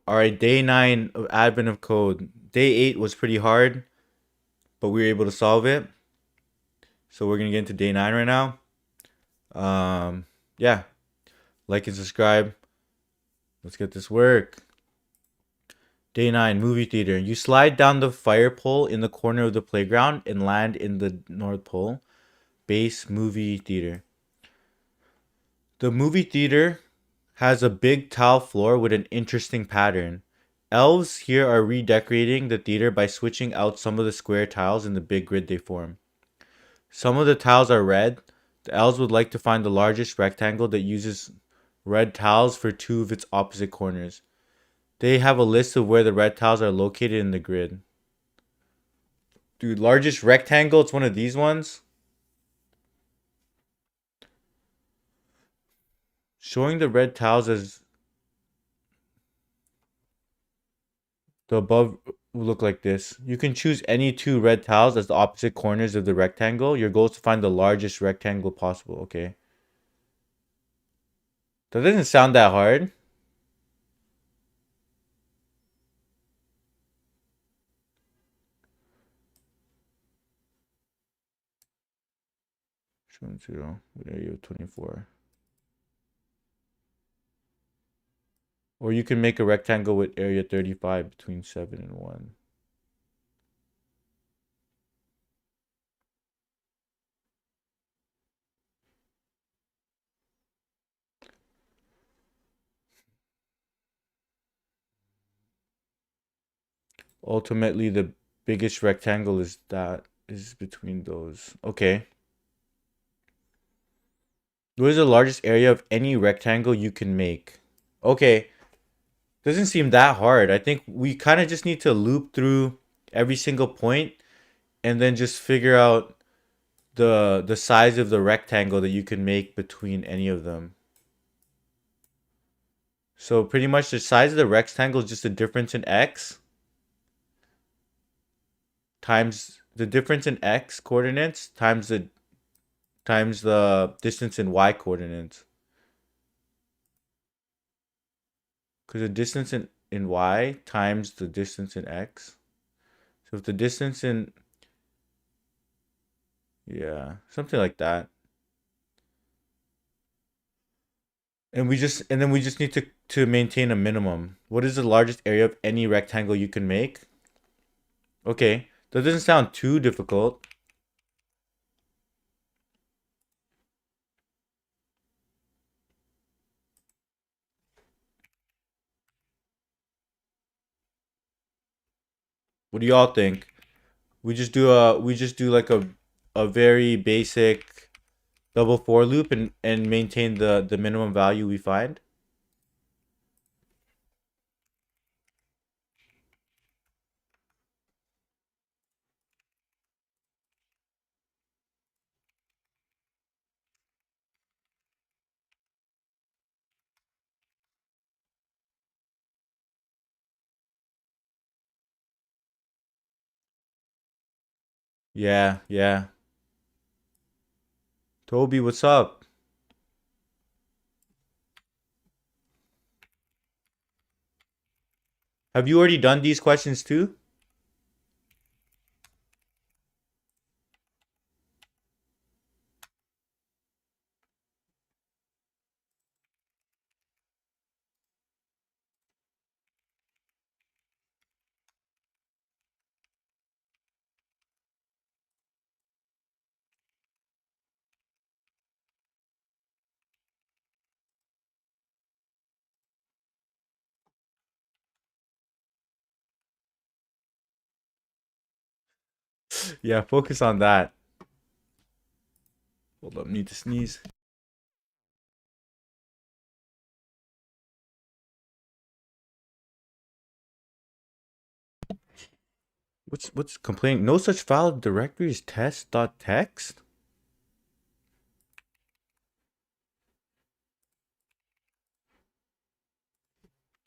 All right. Day 9 of advent of code. Day 8 was pretty hard, but we were able to solve it. So we're gonna get into day 9 right now. Yeah. Like and subscribe. Let's get this work. Day 9, movie theater. You slide down the fire pole in the corner of the playground and land in the North Pole. Base movie theater. The movie theater has a big tile floor with an interesting pattern. Elves here are redecorating the theater by switching out some of the square tiles in the big grid they form. Some of the tiles are red. The elves would like to find the largest rectangle that uses red tiles for two of its opposite corners. They have a list of where the red tiles are located in the grid. Dude, largest rectangle, it's one of these ones. Showing the red tiles as the above will look like this. You can choose any two red tiles as the opposite corners of the rectangle. Your goal is to find the largest rectangle possible. Okay. That doesn't sound that hard. Showing 0 with area of 24. Or you can make a rectangle with area 35 between 7 and 1. Ultimately, the biggest rectangle is between those. Okay. What is the largest area of any rectangle you can make? Okay. Doesn't seem that hard. I think we kind of just need to loop through every single point and then just figure out the size of the rectangle that you can make between any of them. So pretty much the size of the rectangle is just the difference in x times the difference in x coordinates times the distance in y coordinates. Because the distance in y times the distance in x. So if the distance in, yeah, something like that. And then we just need to maintain a minimum. What is the largest area of any rectangle you can make? Okay, that doesn't sound too difficult. What do y'all think? We just do like a very basic double for loop and maintain the minimum value we find. Yeah, yeah. Toby, what's up? Have you already done these questions too? Yeah, focus on that. Hold up, need to sneeze. What's complaining? No such file directory is test.txt?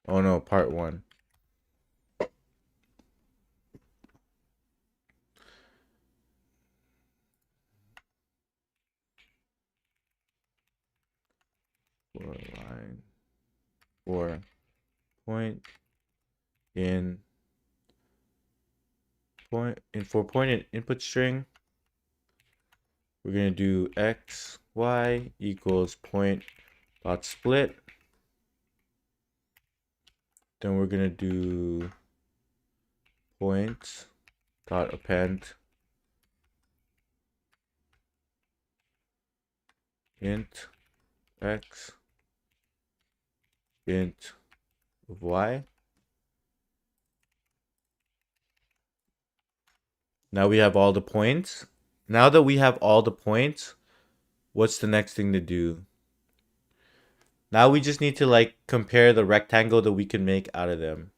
Oh no, part 1. For line 4 point in for point in input string, we're gonna do x y equals point dot split. Then we're gonna do point dot append int x int of y. Now we have all the points. Now that we have all the points, what's the next thing to do? Now we just need to like compare the rectangle that we can make out of them.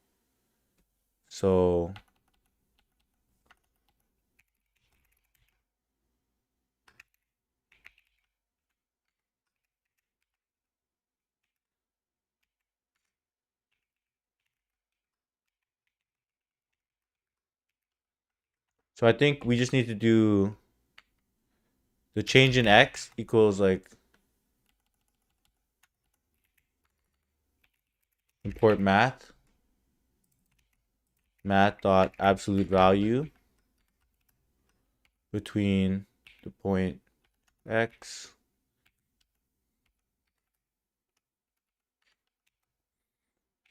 So I think we just need to do the change in x equals like import math dot absolute value between the point x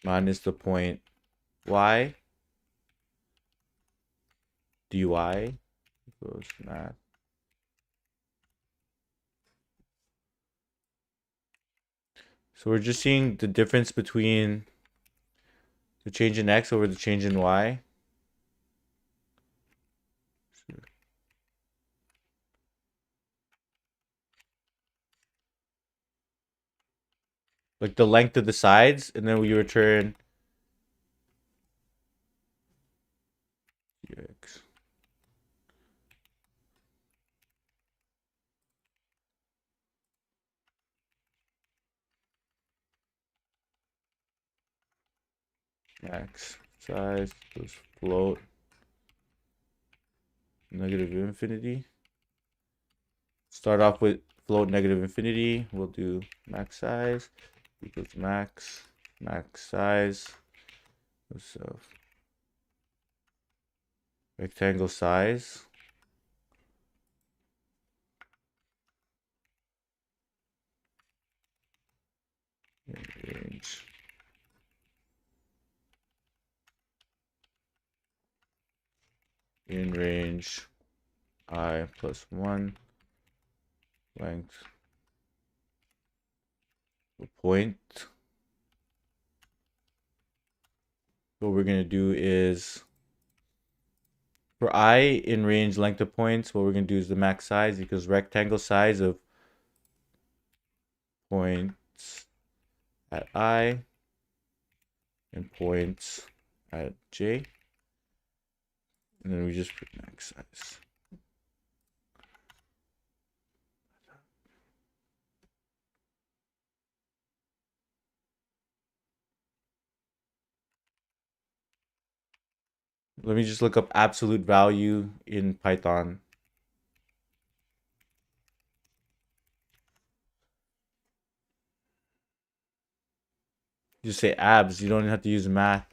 minus the point y dy equals math. So we're just seeing the difference between the change in x over the change in y. Like the length of the sides, and then we return x. Max size plus float negative infinity. Start off with float negative infinity. We'll do max size equals max size. So rectangle size. Range. In range I plus 1 length point. What we're going to do is for I in range length of points, what we're going to do is the max size equals rectangle size of points at I and points at J. And then we just put max size. Let me just look up absolute value in Python. You just say abs, you don't have to use math.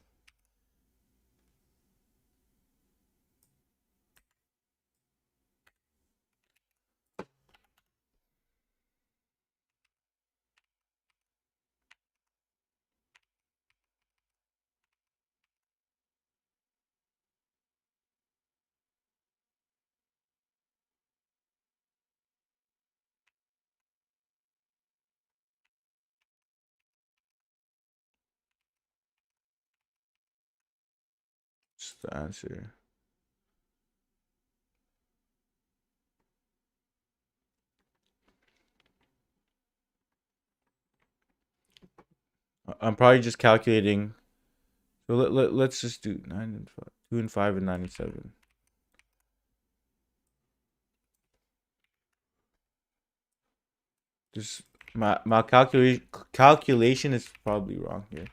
Just the answer. I'm probably just calculating. So let's just do 9 and 5, 2 and 5 and 9 and 7. Just my calculation is probably wrong here.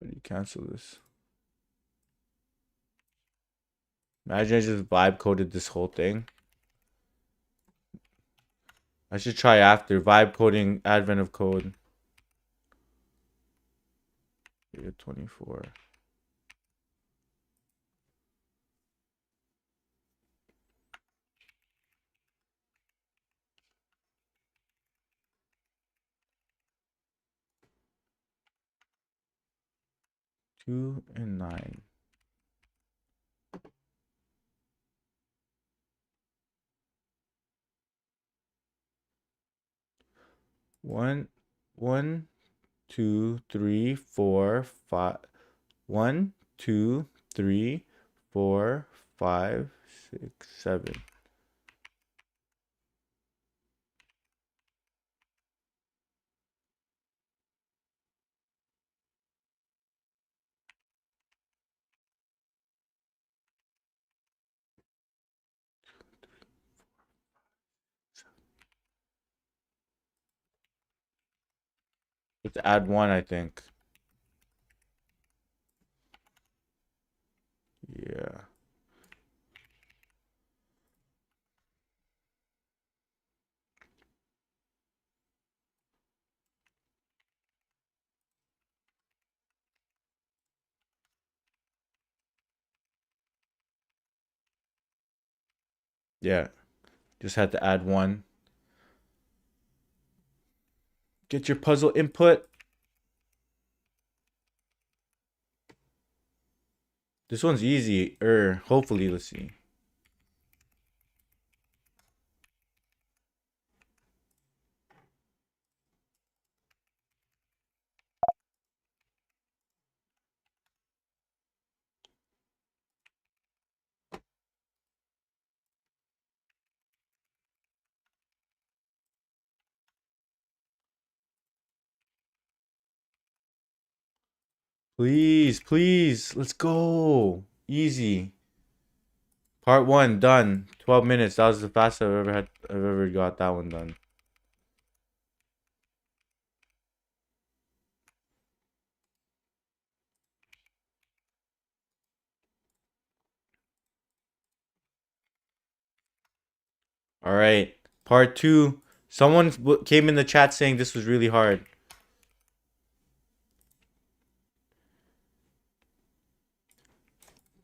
How do you cancel this? Imagine I just vibe coded this whole thing. I should try after vibe coding advent of code. 24. Two and 9. One, 2, 3, 4, 5. 1, 2, 3, 4, 5, 6, 7. Let's add 1, I think. Yeah. Yeah. Just had to add 1. Get your puzzle input. This one's easy. Hopefully, let's see. Please, please. Let's go. Easy. Part 1 done. 12 minutes. That was the fastest I've ever got that one done. All right. Part 2. Someone came in the chat saying this was really hard.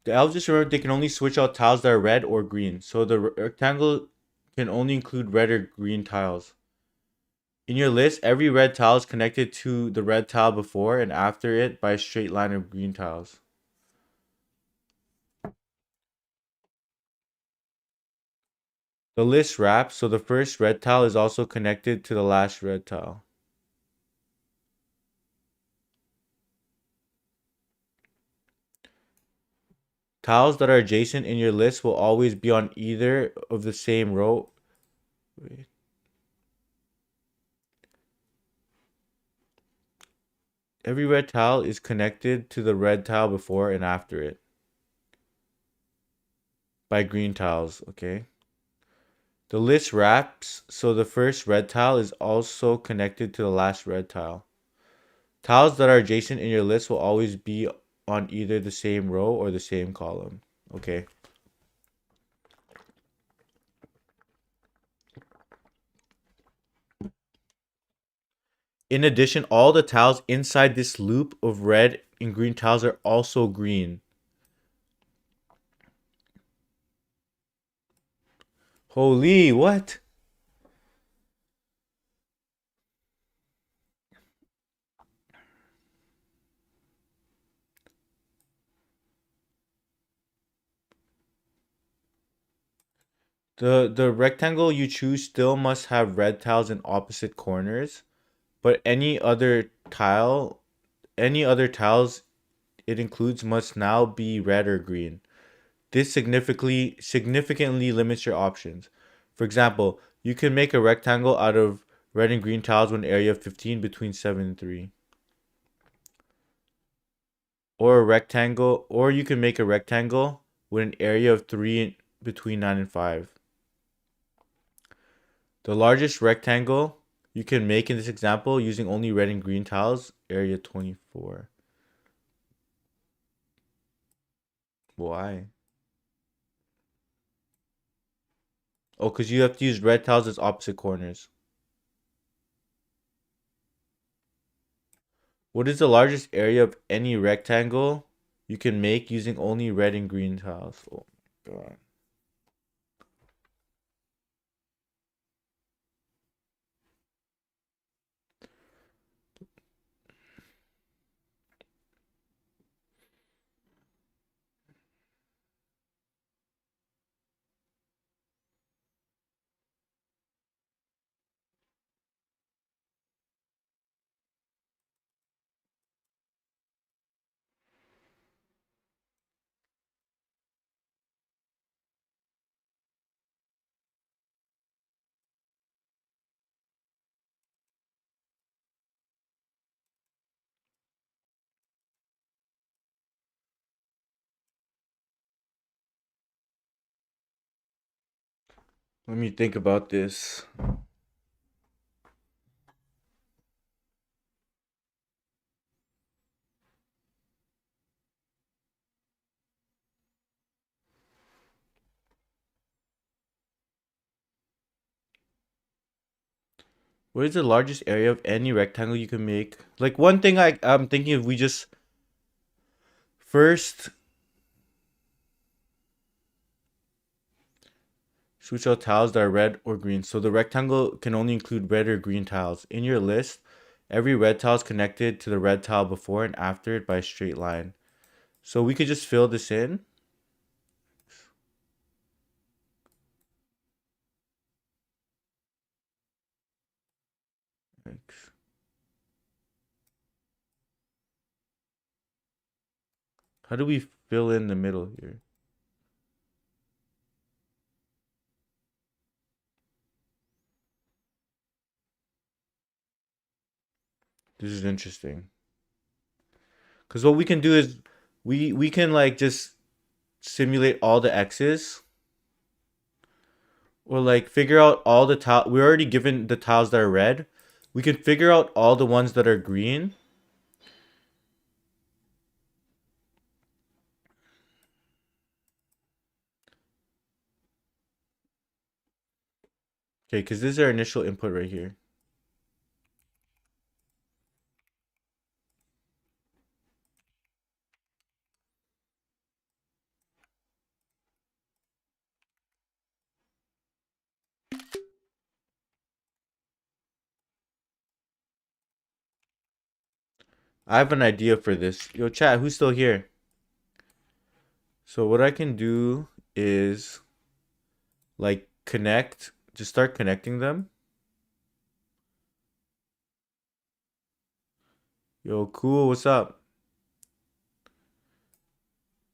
The elves just remember they can only switch out tiles that are red or green. So the rectangle can only include red or green tiles. In your list, every red tile is connected to the red tile before and after it by a straight line of green tiles. The list wraps, so the first red tile is also connected to the last red tile. Tiles that are adjacent in your list will always be on either of the same row. Wait. Every red tile is connected to the red tile before and after it by green tiles, okay? The list wraps, so the first red tile is also connected to the last red tile. Tiles that are adjacent in your list will always be on either the same row or the same column. Okay. In addition, all the tiles inside this loop of red and green tiles are also green. Holy, what? The rectangle you choose still must have red tiles in opposite corners, but any other tiles it includes must now be red or green. This significantly limits your options. For example, you can make a rectangle out of red and green tiles with an area of 15 between 7 and 3. Or you can make a rectangle with an area of 3 between 9 and 5. The largest rectangle you can make in this example using only red and green tiles, area 24. Why? Oh, because you have to use red tiles as opposite corners. What is the largest area of any rectangle you can make using only red and green tiles? Oh my god. Let me think about this. What is the largest area of any rectangle you can make? Like one thing I'm thinking if we just first switch out tiles that are red or green. So the rectangle can only include red or green tiles. In your list, every red tile is connected to the red tile before and after it by a straight line. So we could just fill this in. X. How do we fill in the middle here? This is interesting. Because what we can do is we can like just simulate all the X's or like figure out all the tile. We're already given the tiles that are red. We can figure out all the ones that are green. Okay, because this is our initial input right here. I have an idea for this. Yo, chat, who's still here? So what I can do is like connect, just start connecting them. Yo, cool, what's up?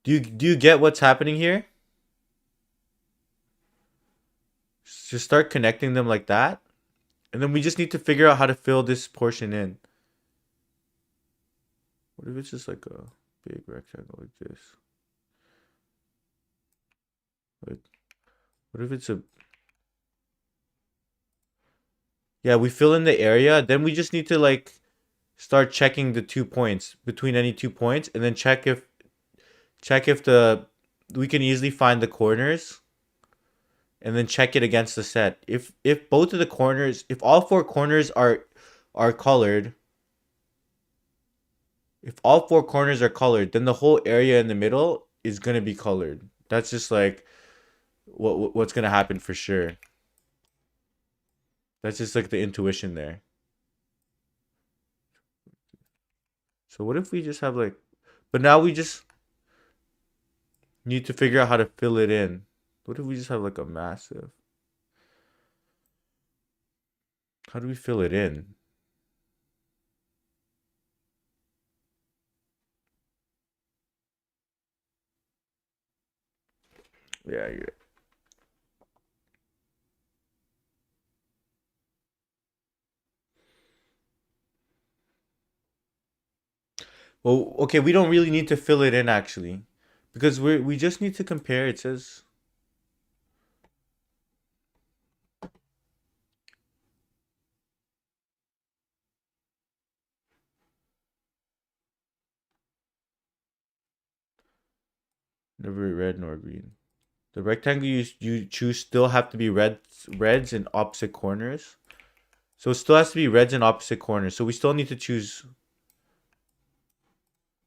Do you get what's happening here? Just start connecting them like that. And then we just need to figure out how to fill this portion in. What if it's just like a big rectangle like this? Like, what if it's a... Yeah, we fill in the area. Then we just need to like start checking the 2 points between any 2 points, and then check if the we can easily find the corners, and then check it against the set. If both of the corners, if all four corners are colored, if all four corners are colored, then the whole area in the middle is gonna be colored. That's just like what's gonna happen for sure. That's just like the intuition there. So what if we just have like, but now we just need to figure out how to fill it in. What if we just have like a massive? How do we fill it in? Yeah, yeah. Well, okay, we don't really need to fill it in actually, because we just need to compare. It says Never red nor green. The rectangle you choose still have to be reds in opposite corners. So it still has to be reds in opposite corners. So we still need to choose.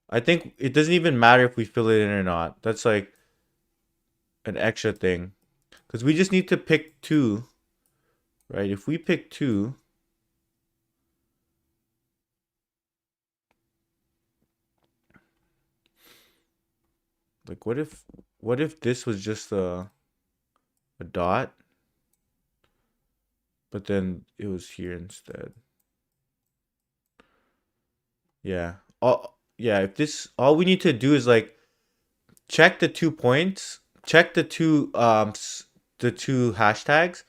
I think it doesn't even matter if we fill it in or not. That's like an extra thing. Because we just need to pick two. Right? If we pick two. Like what if this was just a dot? But then it was here instead. Yeah. Yeah, if this all we need to do is like check the 2 points, check the two hashtags,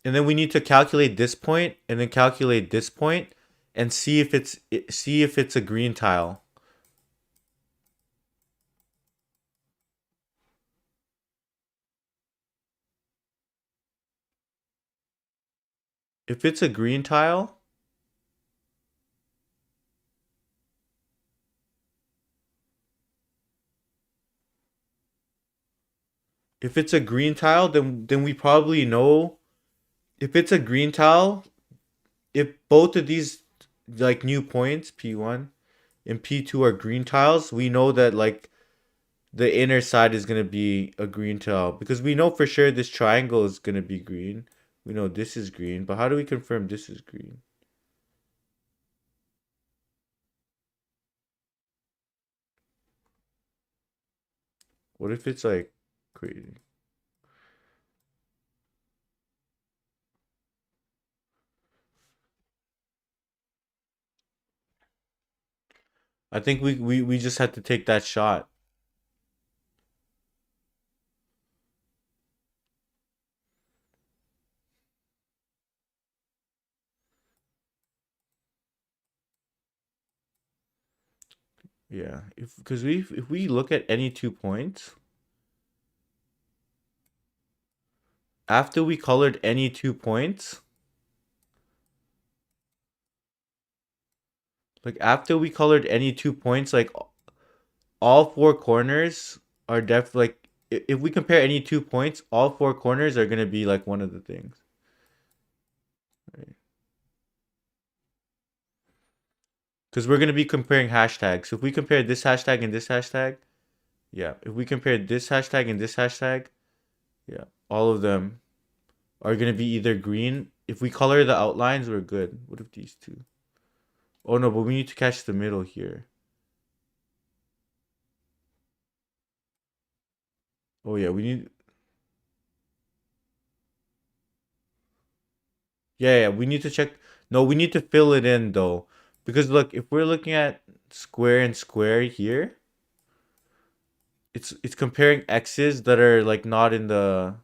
and then we need to calculate this point and then calculate this point and see if it's a green tile. If it's a green tile, if it's a green tile, then we probably know if it's a green tile, if both of these like new points, P1 and P2 are green tiles, we know that like the inner side is going to be a green tile because we know for sure this triangle is going to be green. We know this is green, but how do we confirm this is green? What if it's like crazy? I think we just had to take that shot. Yeah, if we look at any 2 points, after we colored any 2 points, like after we colored any 2 points, like all four corners are like if we compare any 2 points, all four corners are gonna be like one of the things. Right? Because we're gonna be comparing hashtags. So if we compare this hashtag and this hashtag, yeah. If we compare this hashtag and this hashtag, yeah, all of them are gonna be either green. If we color the outlines, we're good. What if these two? Oh no, but we need to catch the middle here. Oh yeah, we need. Yeah, we need to check. No, we need to fill it in though, because look, if we're looking at square and square here, it's comparing x's that are like not in the.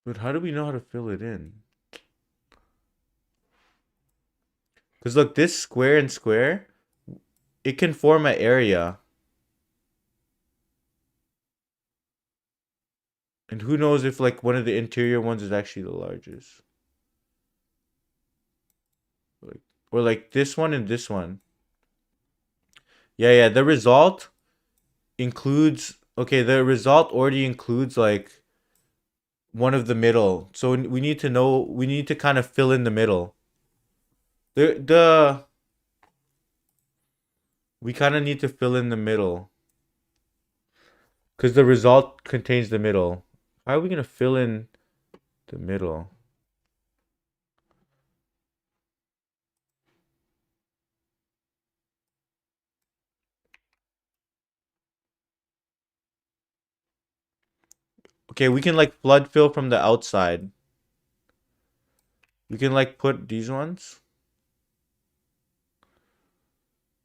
But how do we know how to fill it in? Because look, this square and square, it can form an area. And who knows if like one of the interior ones is actually the largest. Like, or like this one and this one. Yeah, the result includes okay, the result already includes like one of the middle. So we need to know we need to kind of fill in the middle. The we kind of need to fill in the middle because the result contains the middle. How are we gonna fill in the middle? Okay, we can like flood fill from the outside. We can like put these ones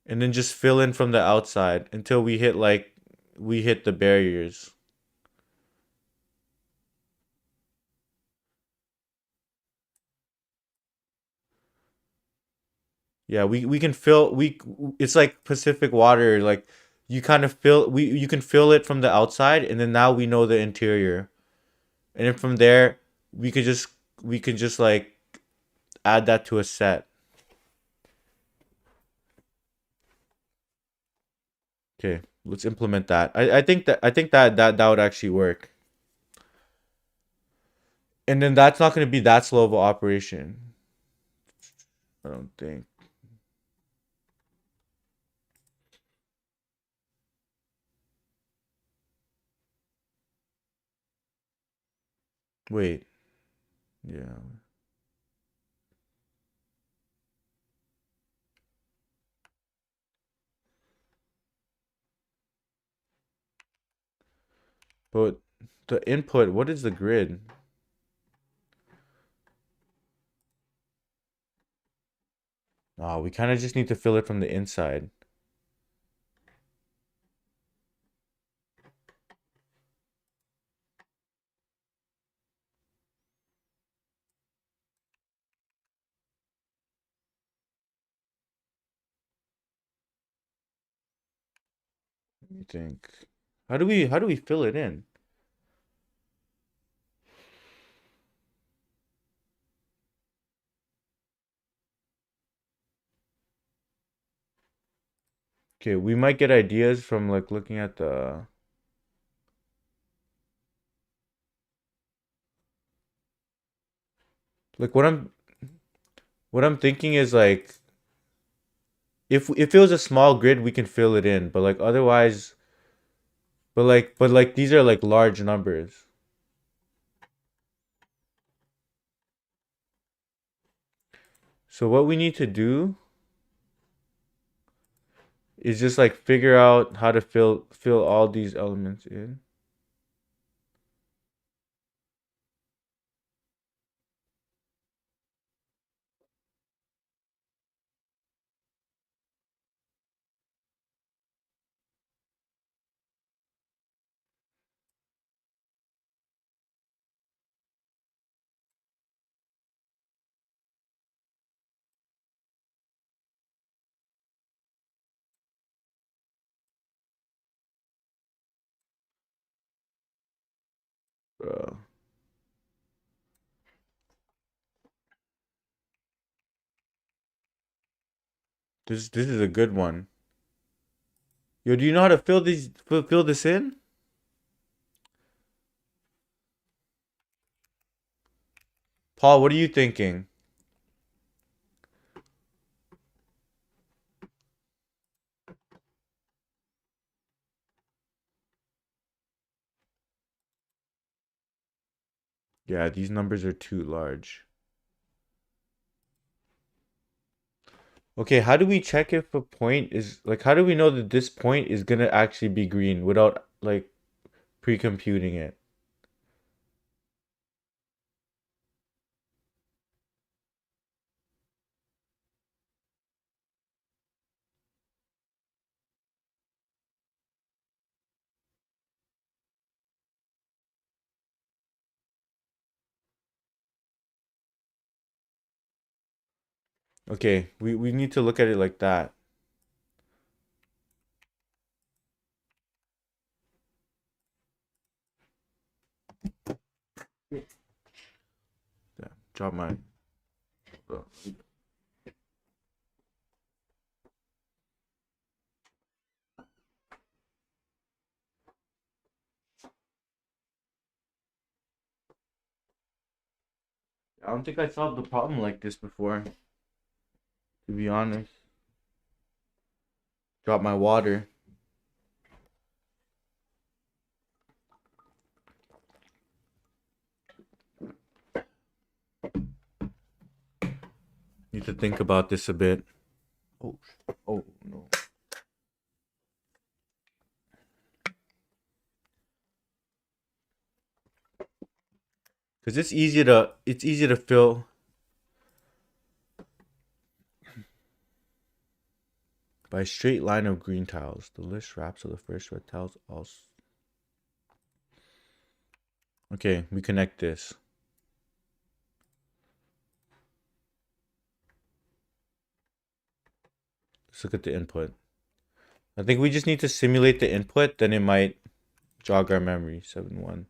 and then just fill in from the outside until we hit the barriers. Yeah, we can fill we it's like Pacific water like you kind of fill you can fill it from the outside, and then now we know the interior, and then from there we could just like add that to a set. Okay, let's implement that. I think that would actually work. And then that's not going to be that slow of an operation. I don't think. Wait. Yeah. But the input, what is the grid? Oh, we kind of just need to fill it from the inside. Let me think. How do we fill it in? Okay, we might get ideas from like looking at the like what I'm thinking is like if it was a small grid we can fill it in, but like otherwise but like these are like large numbers. So what we need to do is just like figure out how to fill all these elements in. Bro. This is a good one. Yo, do you know how to fill this in? Paul, what are you thinking? Yeah, these numbers are too large. Okay, how do we check if a point is like how do we know that this point is gonna actually be green without like pre-computing it? Okay, we need to look at it like that. Yeah, drop my oh. I don't think I solved the problem like this before, to be honest. Drop my water. Need to think about this a bit. Oh, oh no. Cause it's easy to fill by a straight line of green tiles. The list wraps of the first red tiles also. Okay, we connect this. Let's look at the input. I think we just need to simulate the input, then it might jog our memory. 7-1.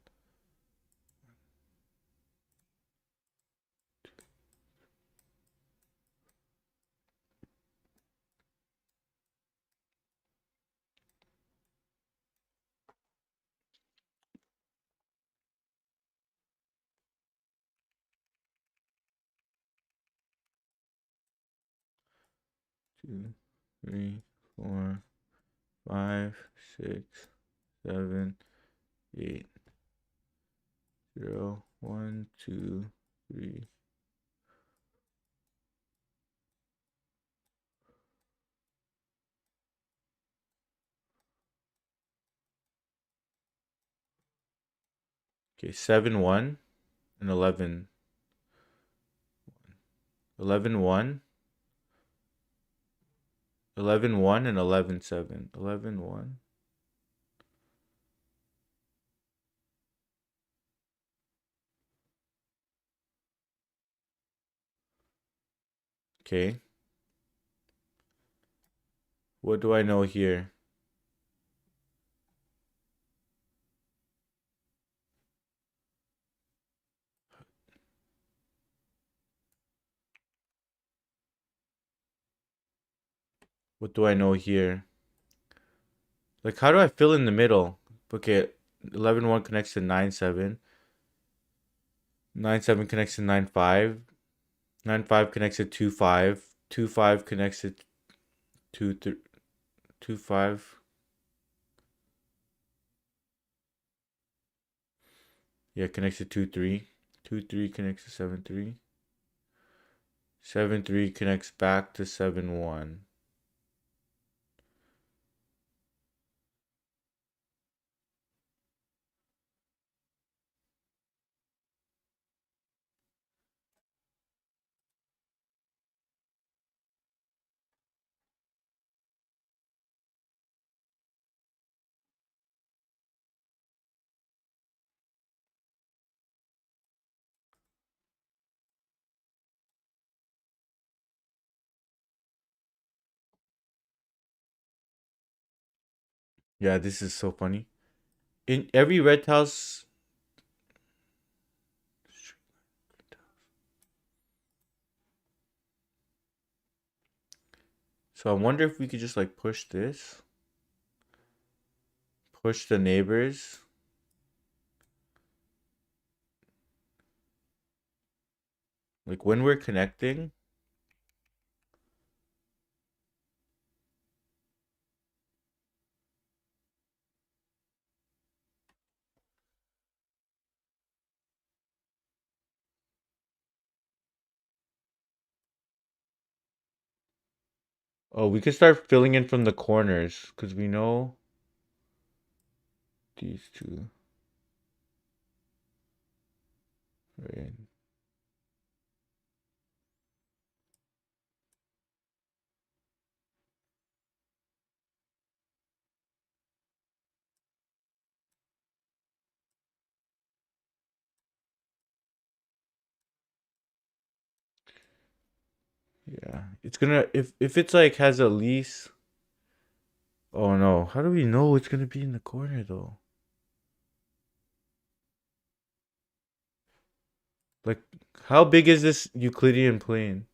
Two, three, 4, 5, 6, 7, 8, 0, 1, 2, 3. Okay, 7-1 and 11. 11-1. 11-1 and 11-7. 11-1. Okay. What do I know here? What do I know here? Like, how do I fill in the middle? Okay, 11-1 connects to 9-7. 9-7 connects to 9-5. 9-5 connects to 2-5. 2-5 connects to 2-5. Yeah, connects to 2-3. 2-3 connects to 7-3. 7-3 connects back to 7-1. Yeah, this is so funny. In every red house. So I wonder if we could just like push this. Push the neighbors. Like when we're connecting. Oh, we could start filling in from the corners. Because we know these two. Right. Yeah. It's gonna if it's like has at least. Oh no. How do we know it's gonna be in the corner though? Like how big is this Euclidean plane?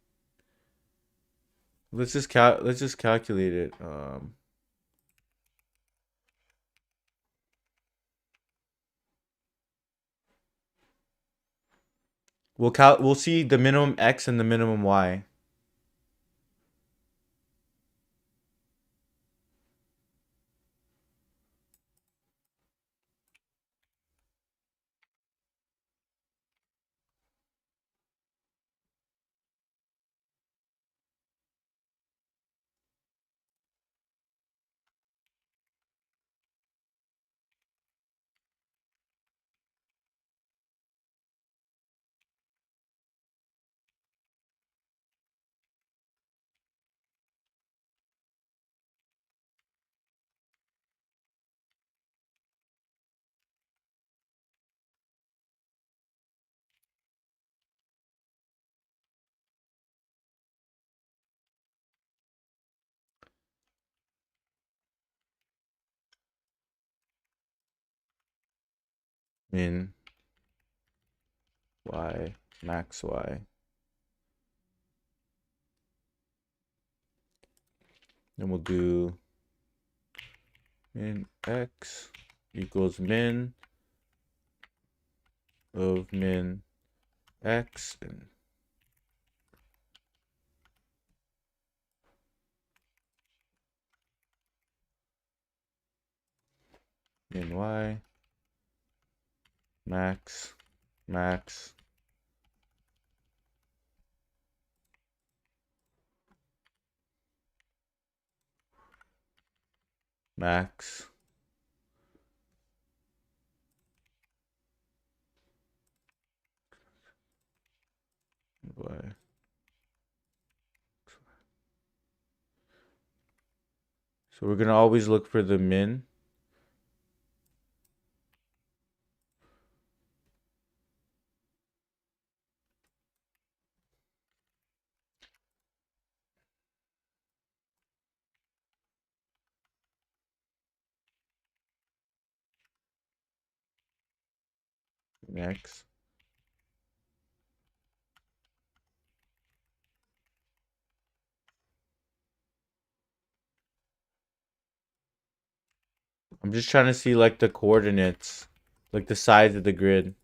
Let's just calculate it. We'll see the minimum x and the minimum y. min y, max y. Then we'll do min x equals min of min x and min y, max, max, max, y. So we're going to always look for the min. X. I'm just trying to see like the coordinates, like the size of the grid.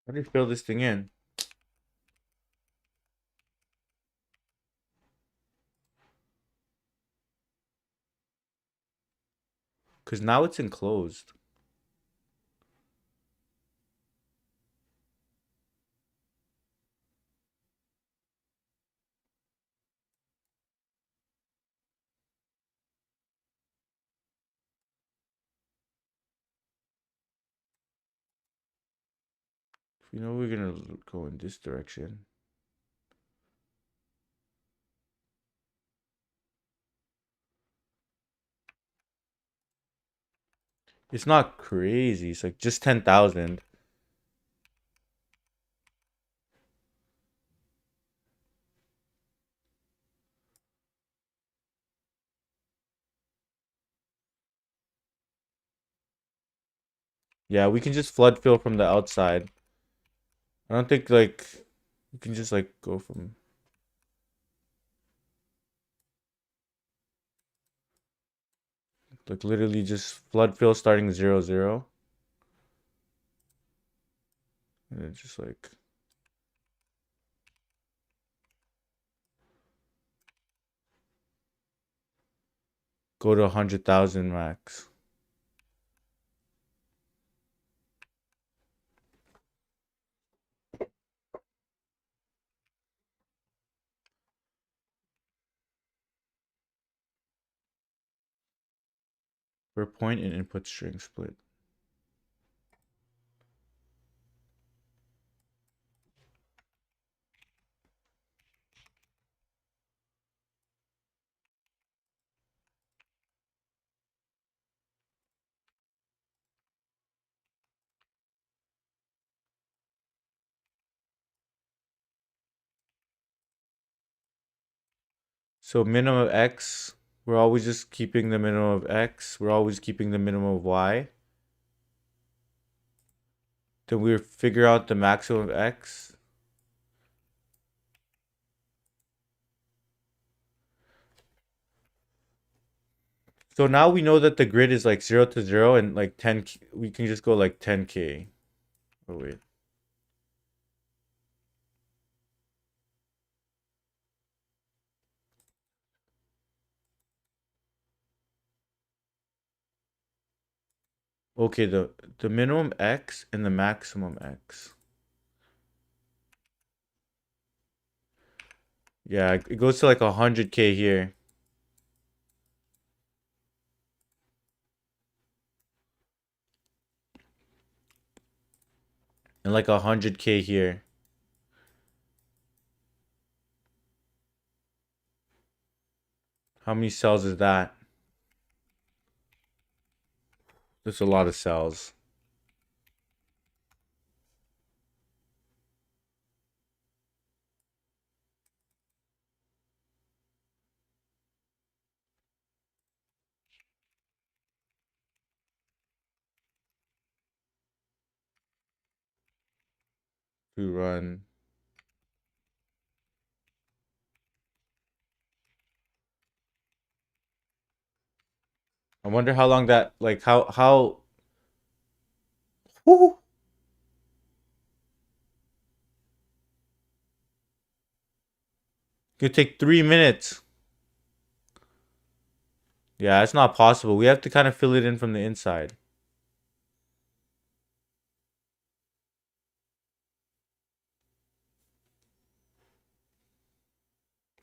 How do you fill this thing in? Because now it's enclosed. You know we're gonna go in this direction. It's not crazy. It's like just 10,000. Yeah, we can just flood fill from the outside. I don't think like you can just like go from like literally just flood fill starting 0, 0. And then just like go to 100,000 max. For point and input string split. So minimum of x, we're always just keeping the minimum of x. We're always keeping the minimum of y. Then we figure out the maximum of x. So now we know that the grid is like 0 to 0 and like 10. We can just go like 10k. Oh, wait. Okay, the minimum x and the maximum x. Yeah, it goes to like 100k here. and like 100K here. How many cells is that? That's a lot of cells. To run. I wonder how long that, like, how. Woo! Could take 3 minutes. Yeah, it's not possible. We have to kind of fill it in from the inside.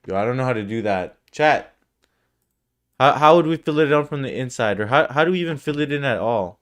Yo, I don't know how to do that. Chat. How would we fill it out from the inside? Or how do we even fill it in at all?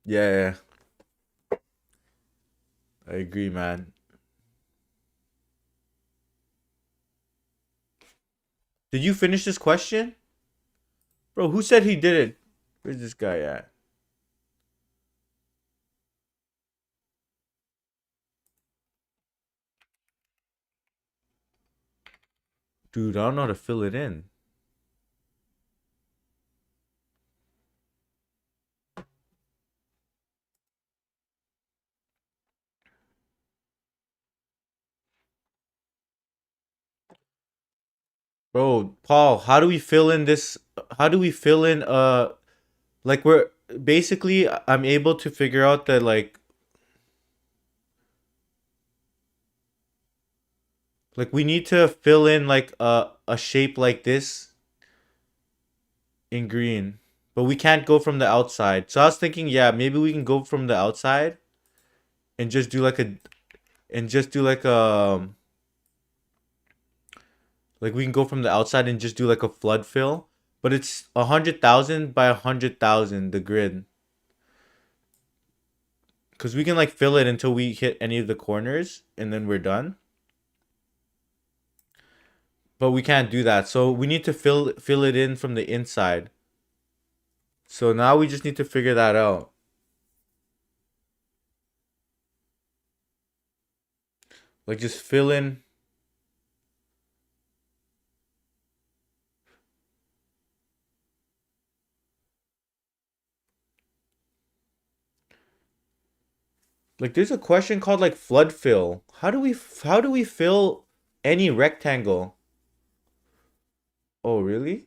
Yeah, I agree, man. Did you finish this question? Bro, who said he did it? Where's this guy at? Dude, I don't know how to fill it in. Bro, Paul, how do we fill in this? How do we fill in like we're basically I'm able to figure out that like we need to fill in like a shape like this in green. But we can't go from the outside. So I was thinking, yeah, maybe we can go from the outside and just do like a and just do like we can go from the outside and just do like a flood fill. But it's 100,000 by 100,000 the grid. Cause we can like fill it until we hit any of the corners and then we're done. But we can't do that. So we need to fill it in from the inside. So now we just need to figure that out. Like just fill in. Like there's a question called like flood fill. How do we fill any rectangle? Oh, really?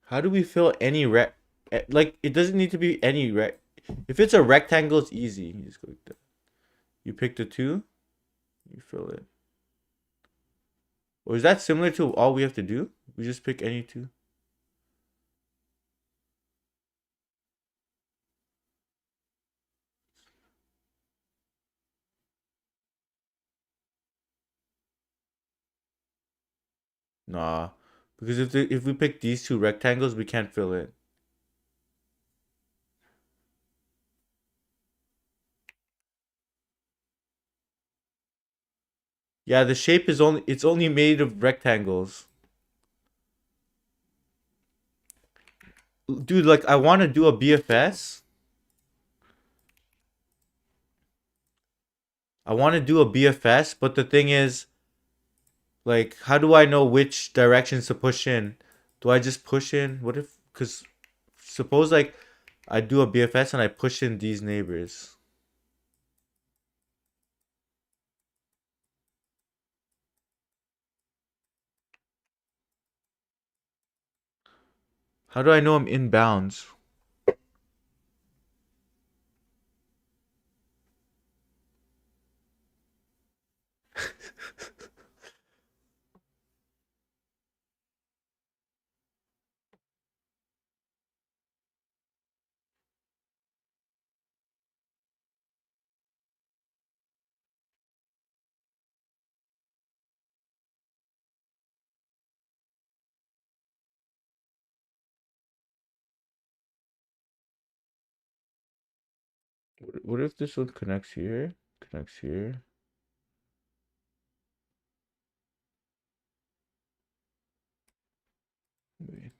How do we fill any like it doesn't need to be any if it's a rectangle it's easy. You just go like that. You pick the two, you fill it. Or is that similar to all we have to do? We just pick any two. Nah. Because if we pick these two rectangles, we can't fill it. Yeah, the shape is only made of rectangles. Dude, like I want to do a BFS. I want to do a BFS, but the thing is, like, how do I know which directions to push in? Do I just push in? What if because suppose like I do a BFS and I push in these neighbors. How do I know I'm in bounds? What if this one connects here? Connects here. Wait.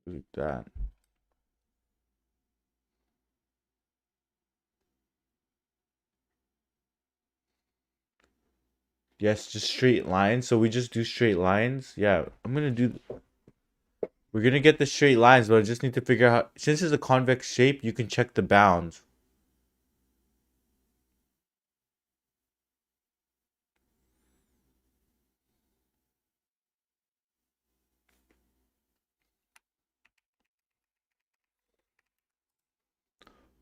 Like that. Yes, just straight lines. So we just do straight lines. Yeah, we're gonna get the straight lines, but I just need to figure out since it's a convex shape, you can check the bounds.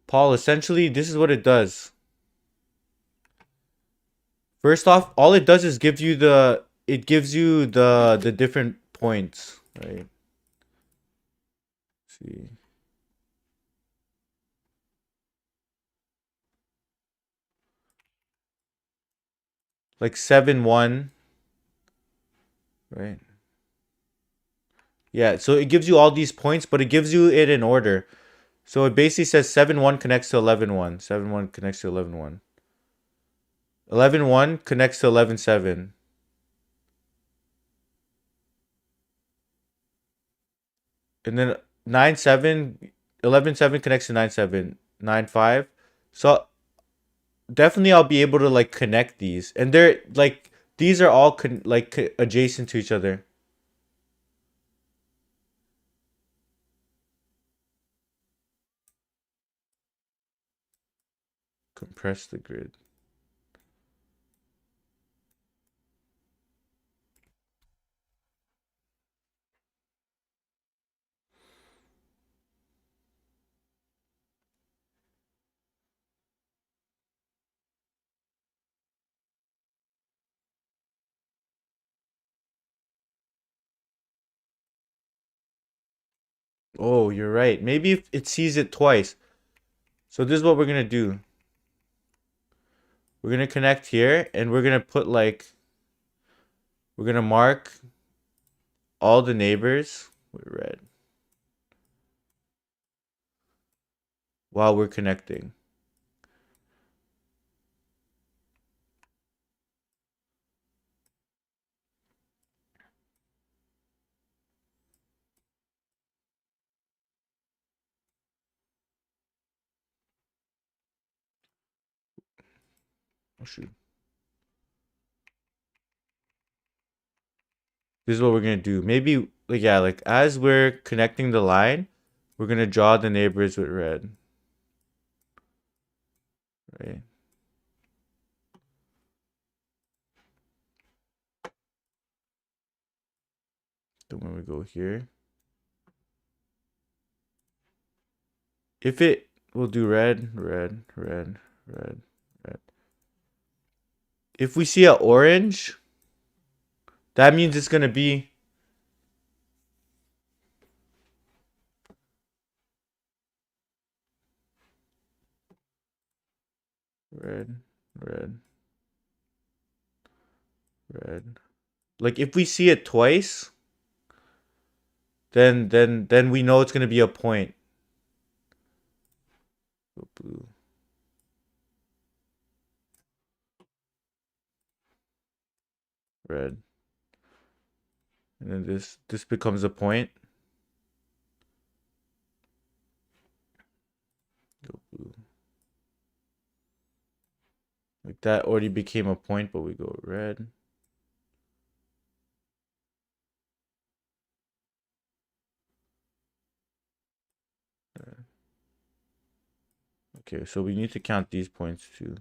Paul, essentially, this is what it does. First off, all it does is gives you the different points, right? Let's see. Like 7-1, right? Yeah, so it gives you all these points, but it gives you it in order. So it basically says 7-1 connects to 11-1. 7-1 connects to 11-1. 11-1 connects to 11-7. And then 9-7, 11-7 connects to 9-7. 9-5. So definitely I'll be able to like connect these. And they're like these are all adjacent to each other. Compress the grid. Oh, you're right. Maybe if it sees it twice. So this is what we're gonna do. We're gonna connect here and we're gonna put like we're gonna mark all the neighbors with red while we're connecting. Oh shoot. This is what we're gonna do. Maybe like yeah, like as we're connecting the line, we're gonna draw the neighbors with red. Right? Then when we go here. If it we'll do red, red, red, red, red. If we see a orange, that means it's gonna be red, red, red. Like if we see it twice, then we know it's gonna be a point. Go blue. Red. And then this becomes a point. Go blue. Like that already became a point, but we go red. Okay, so we need to count these points too.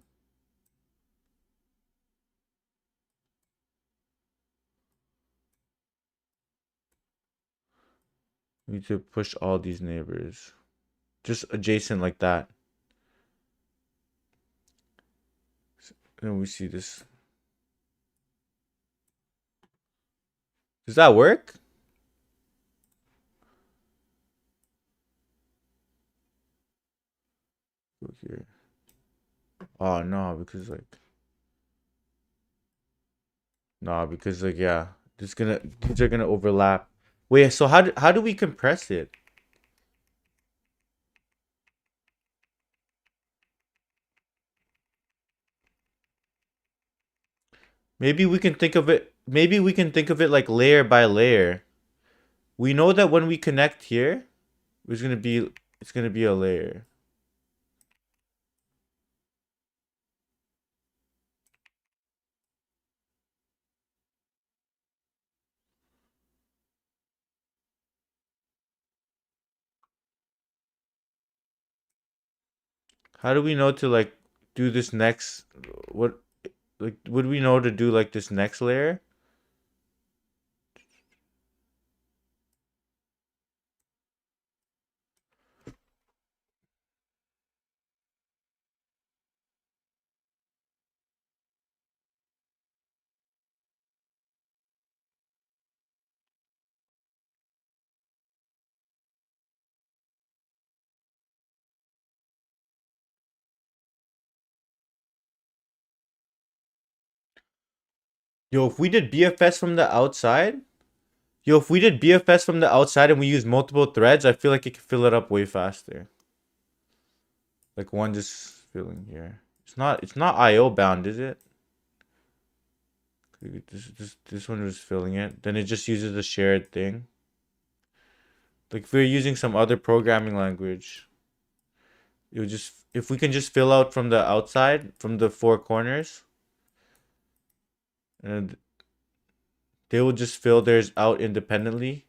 We need to push all these neighbors. Just adjacent like that. And we see this. Does that work? Go here. Oh no, because like yeah, these are gonna overlap. Wait, so how do we compress it? Maybe we can think of it like layer by layer. We know that when we connect here, it's gonna be a layer. How do we know to like do this next what like would we know to do like this next layer? Yo, if we did BFS from the outside, if we did BFS from the outside and we use multiple threads, I feel like it could fill it up way faster. Like one just filling here. It's not IO bound, is it? This one was filling it. Then it just uses the shared thing. Like if we're using some other programming language, it would just if we can just fill out from the outside, from the four corners, and they will just fill theirs out independently.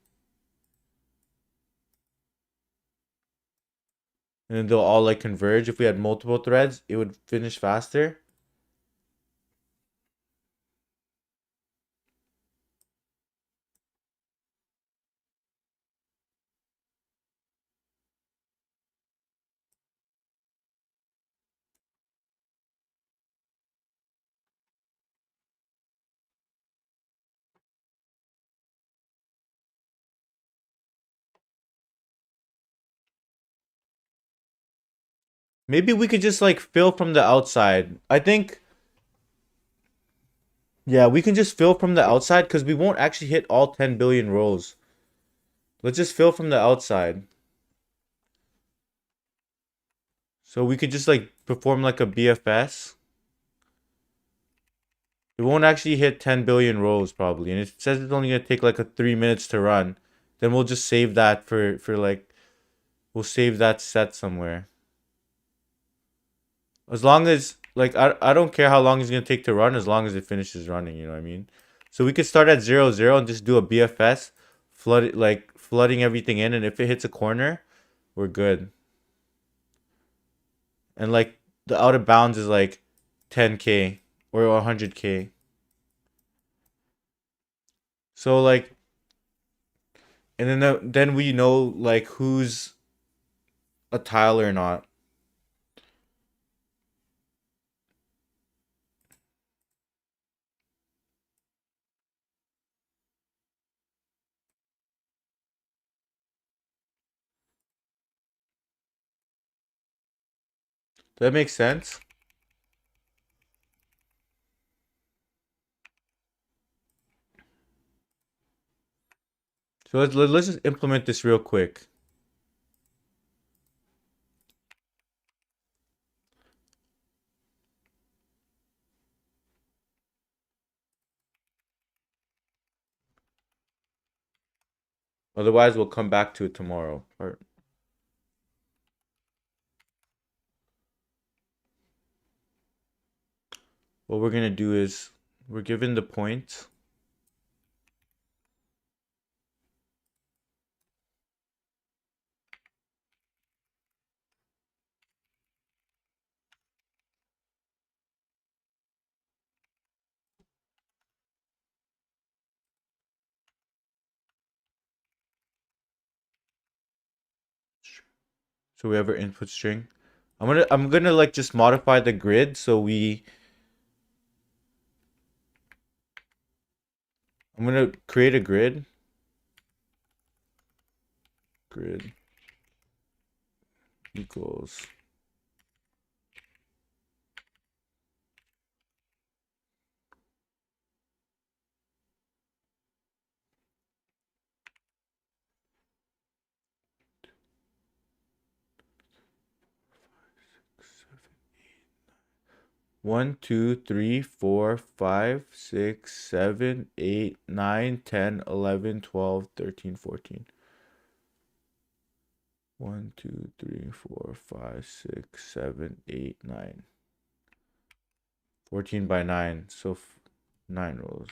And then they'll all like converge. If we had multiple threads, it would finish faster. Maybe we could just like fill from the outside. I think, yeah, we can just fill from the outside because we won't actually hit all 10 billion rows. Let's just fill from the outside. So we could just like perform like a BFS. It won't actually hit 10 billion rows probably. And it says it's only going to take like a 3 minutes to run. Then we'll just save that for like, we'll save that set somewhere. As long as like I don't care how long it's gonna take to run as long as it finishes running, you know what I mean? So we could start at 0, 0 and just do a BFS, flooding everything in, and if it hits a corner, we're good. And like the out of bounds is like 10K or 100K. So like and then we know like who's a tile or not. Does that make sense? So let's just implement this real quick. Otherwise, we'll come back to it tomorrow. Or what we're gonna do is we're given the points. So we have our input string. I'm gonna like just modify the grid so I'm gonna create a grid. Grid equals one, 2, 3, 4, 5, 6, 7, 8, 9, 10, 11, 12, 13, 14. 1, 2, 3, 4, 5, 6, 7, 8, 9. 14 by 9. So 9 rows.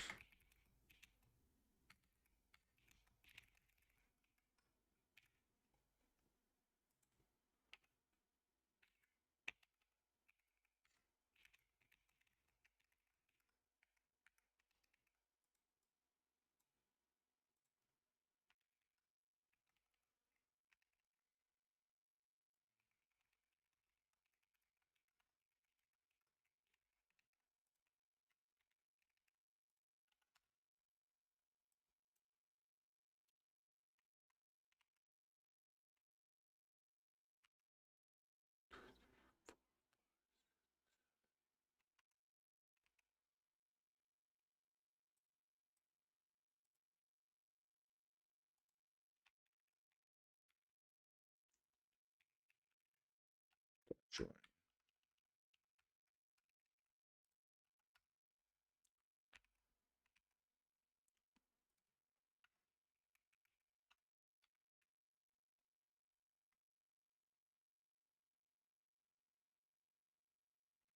Sure.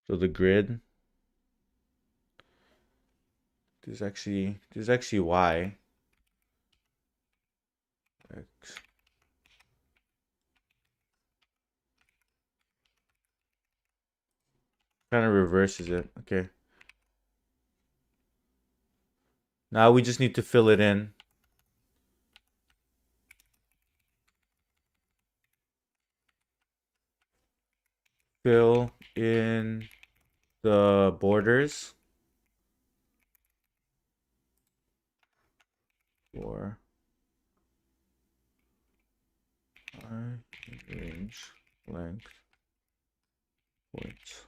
So the grid, there's actually Y. X. Kind of reverses it. Okay. Now we just need to fill it in. Fill in the borders for I range length points.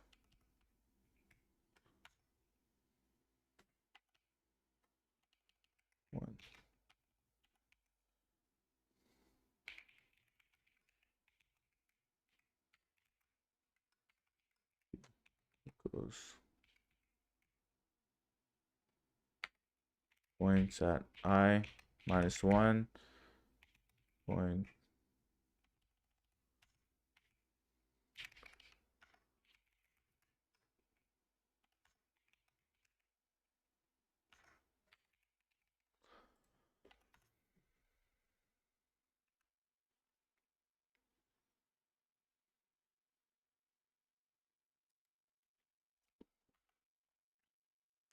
One equals points at I minus 1 point.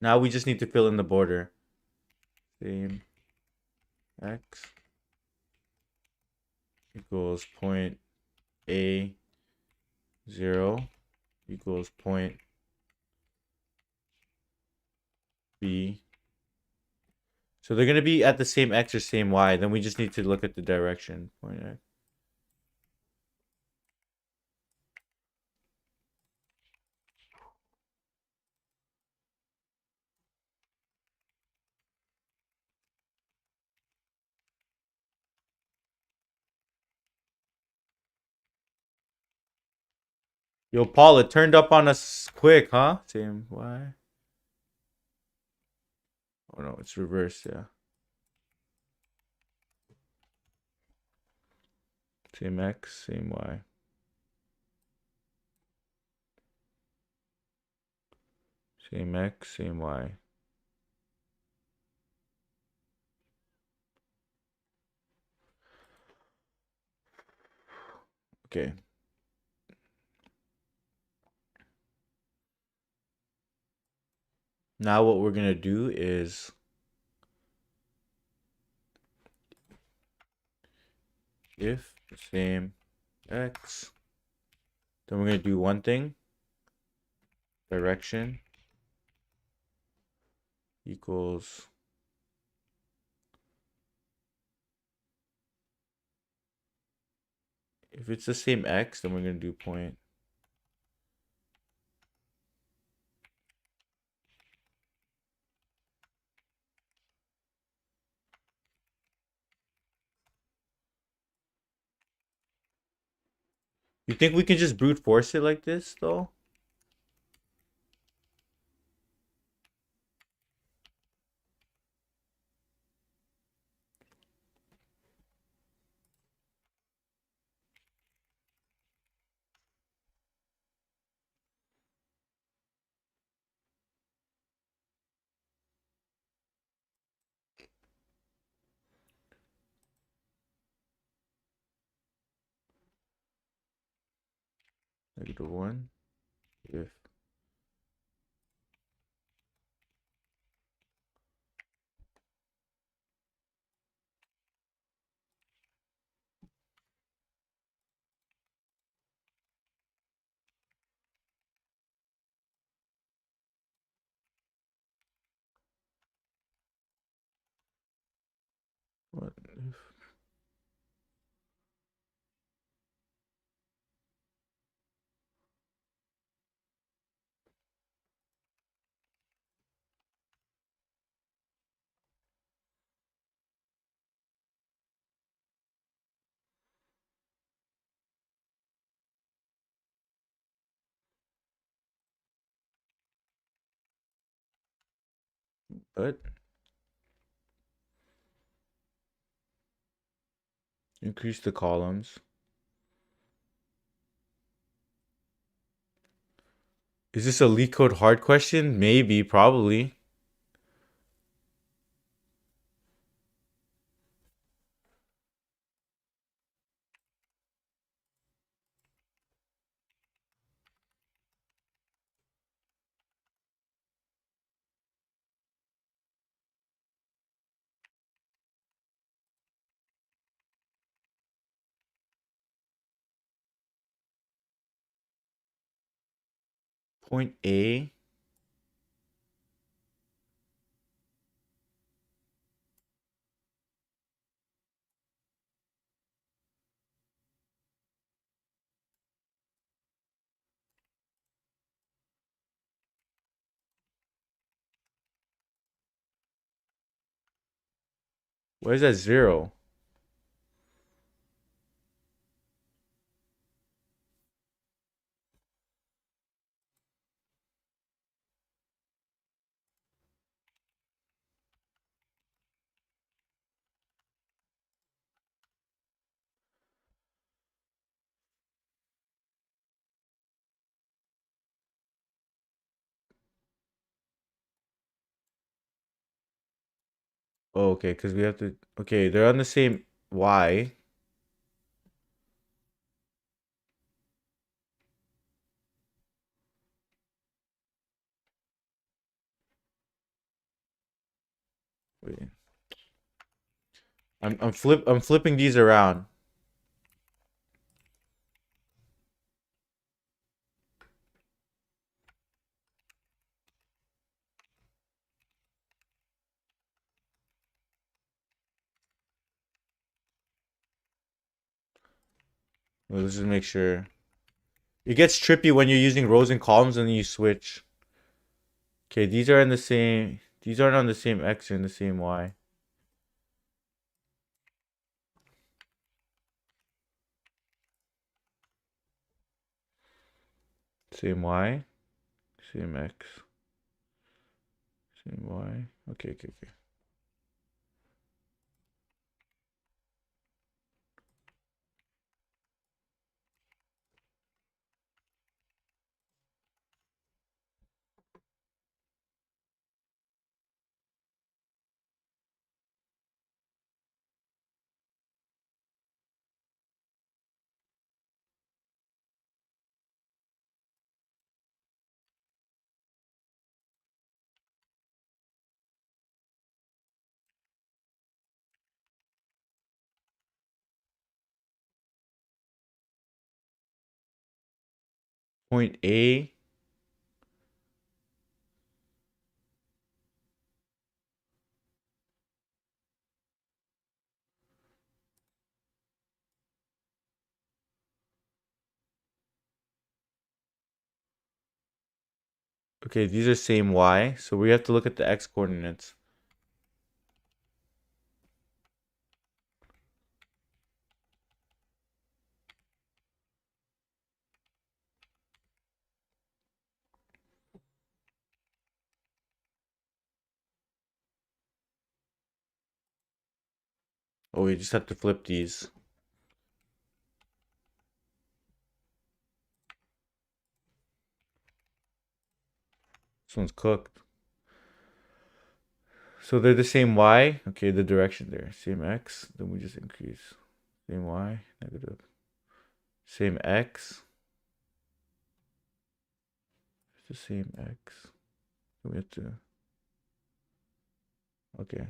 Now we just need to fill in the border. Same x equals point A 0 equals point B. So they're going to be at the same x or same y. Then we just need to look at the direction. Point x. Yo, Paul, it turned up on us quick, huh? Same y. Oh no, it's reversed, yeah. Same x, same y. Same x, same y. Okay. Now what we're going to do is if same x, then we're going to do one thing. Direction equals if it's the same x, then we're going to do point. You think we can just brute force it like this though? -1 if what if but increase the columns. Is this a leak code hard question? Maybe, probably. Point A. Why is that 0? Oh, okay, because we have to. Okay, they're on the same Y. Wait. I'm flipping these around. Let's just make sure. It gets trippy when you're using rows and columns and then you switch. Okay, these are in the same. These aren't on the same X or in the same Y. Same Y, same X, same Y. Okay, okay, okay. point A. Okay, these are same Y, so we have to look at the X coordinates. Oh, we just have to flip these. This one's cooked. So they're the same Y. Okay, the direction there. Same X. Then we just increase. Same Y. Negative. Same X. It's the same X. Then we have to. Okay.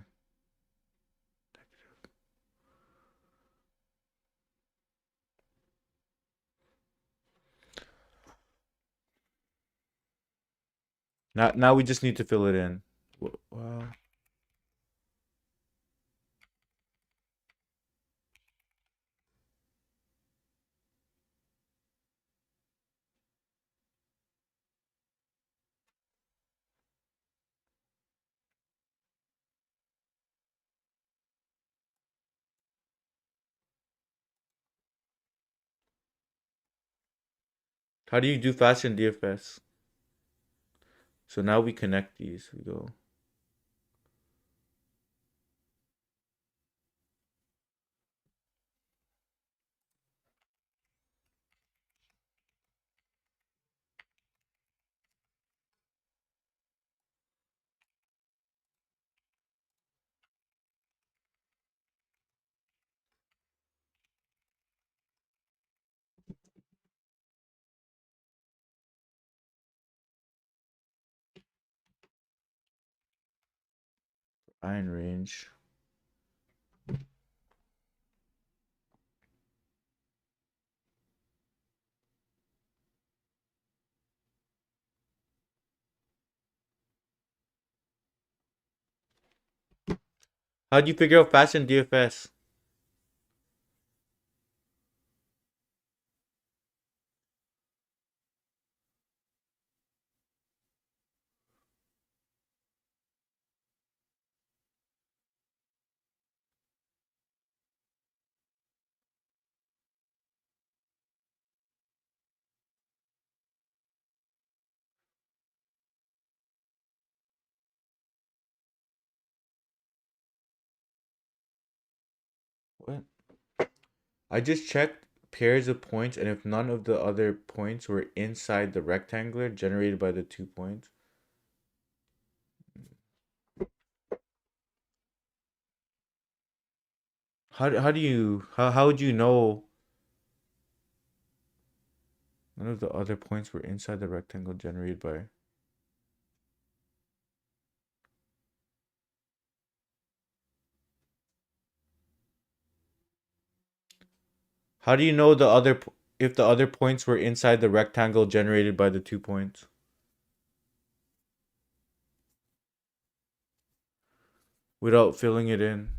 Now we just need to fill it in. Wow. How do you do fast in DFS? So now we connect these. We go. Iron range. How do you figure out fast in DFS? What? I just checked pairs of points, and if none of the other points were inside the rectangular generated by the 2 points. How would you know none of the other points were inside the rectangle generated by? How do you know if the other points were inside the rectangle generated by the 2 points? Without filling it in.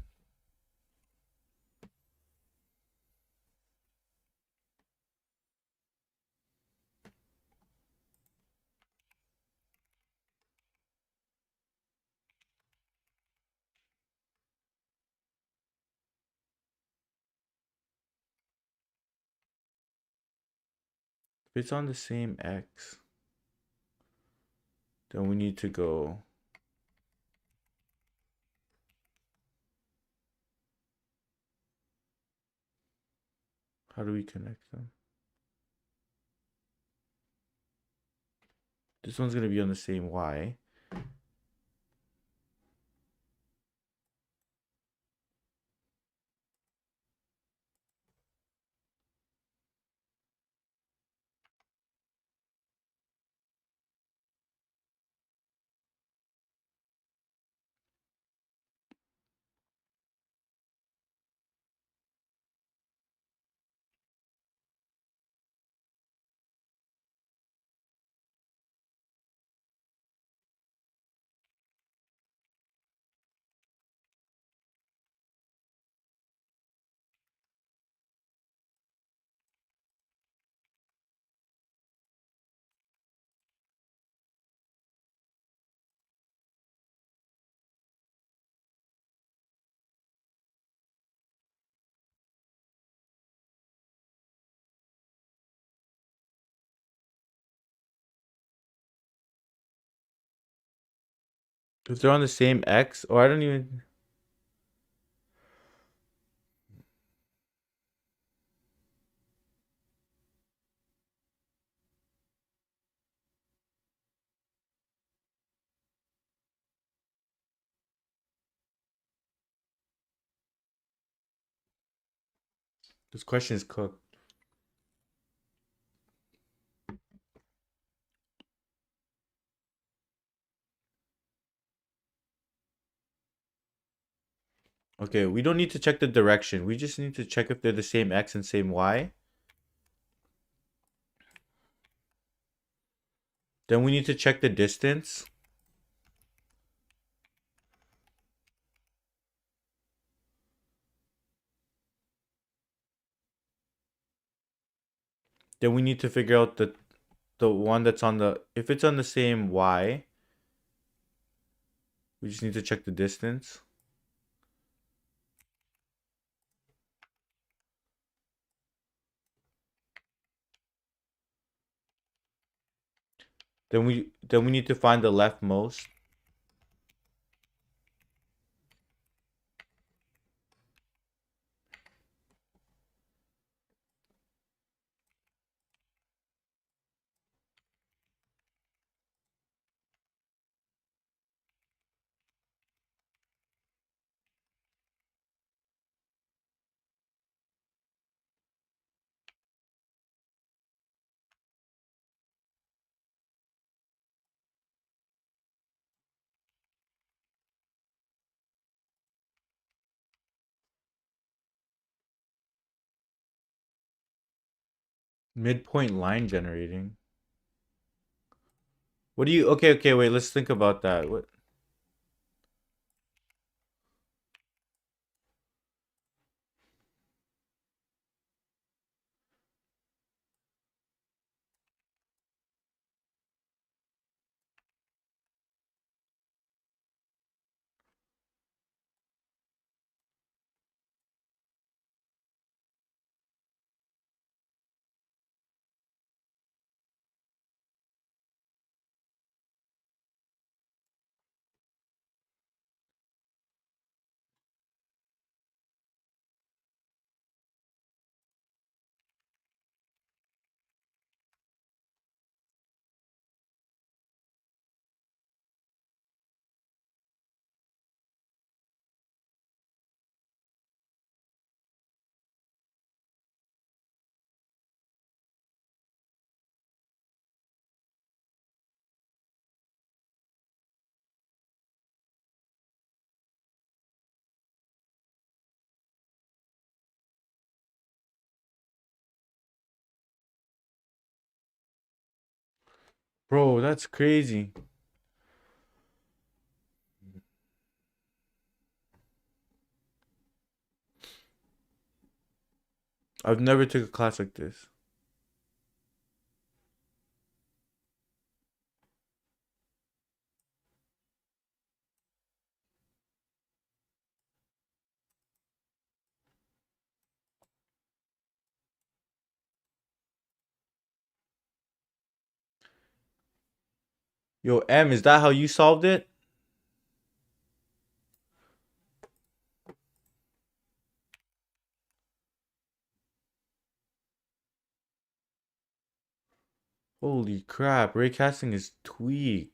If it's on the same X, then we need to go. How do we connect them? This one's gonna be on the same Y. If they're on the same X, or I don't even. This question is cooked. Okay, we don't need to check the direction. We just need to check if they're the same X and same Y. Then we need to check the distance. Then we need to figure out the one that's on the, if it's on the same Y, we just need to check the distance. Then we need to find the leftmost. Midpoint line generating. What do you, okay, wait, let's think about that. What? Bro, that's crazy. I've never took a class like this. Yo, M, is that how you solved it? Holy crap, raycasting is tweaked.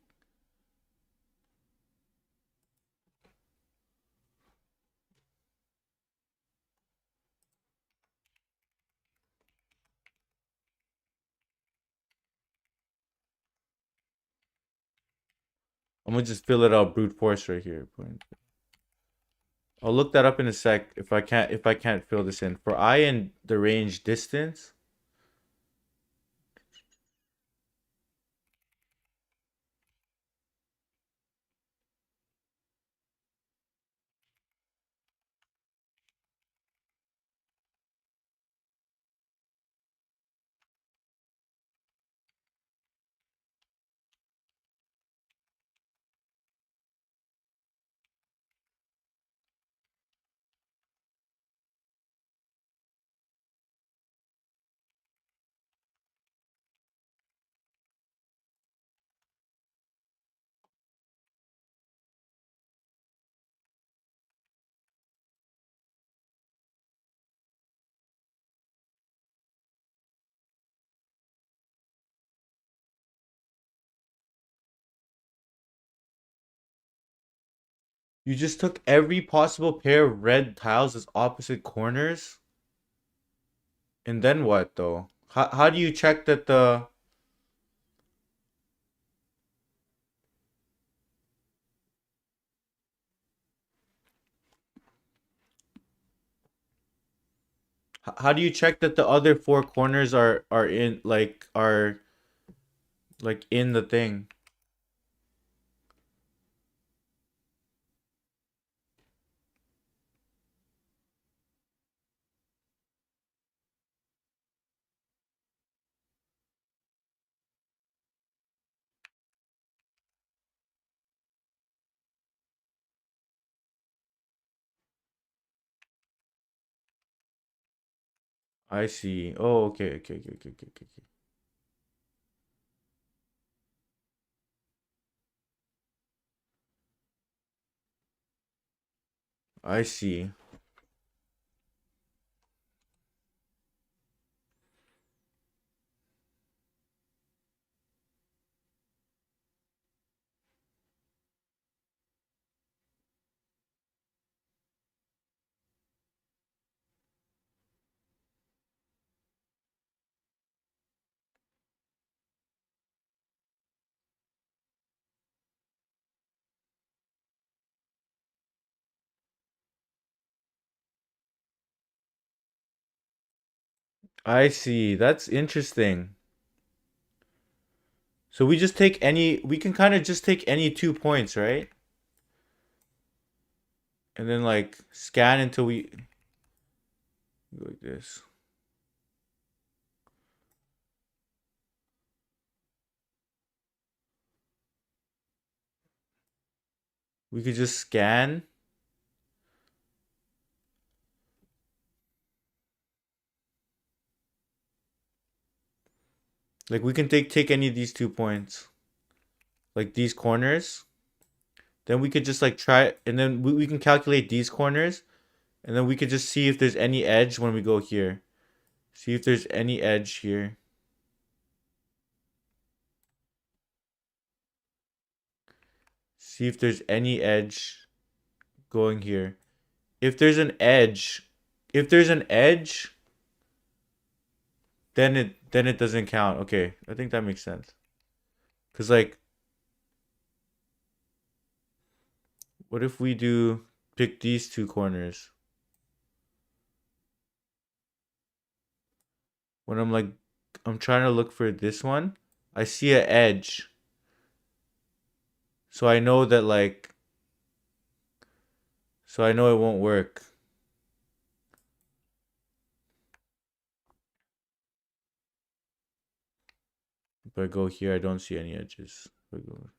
I'm gonna just fill it out brute force right here. I'll look that up in a sec if I can't fill this in. For I and the range distance, You just took every possible pair of red tiles as opposite corners? And then what though? How do you check that the how do you check that the other four corners are in like in the thing? I see. Oh, okay. I see. I see. That's interesting. So we just take any we can kind of just take any 2 points, right? And then like scan until we go like this. We could just scan. Like we can take any of these 2 points. Like these corners. Then we could just like try and then we can calculate these corners and then we could just see if there's any edge when we go here. See if there's any edge here. See if there's any edge going here. If there's an edge, if there's an edge, then it doesn't count. Okay, I think that makes sense. Cause like, what if we do pick these two corners? When I'm trying to look for this one, I see an edge, so I know that so I know it won't work. If I go here, I don't see any edges. If I go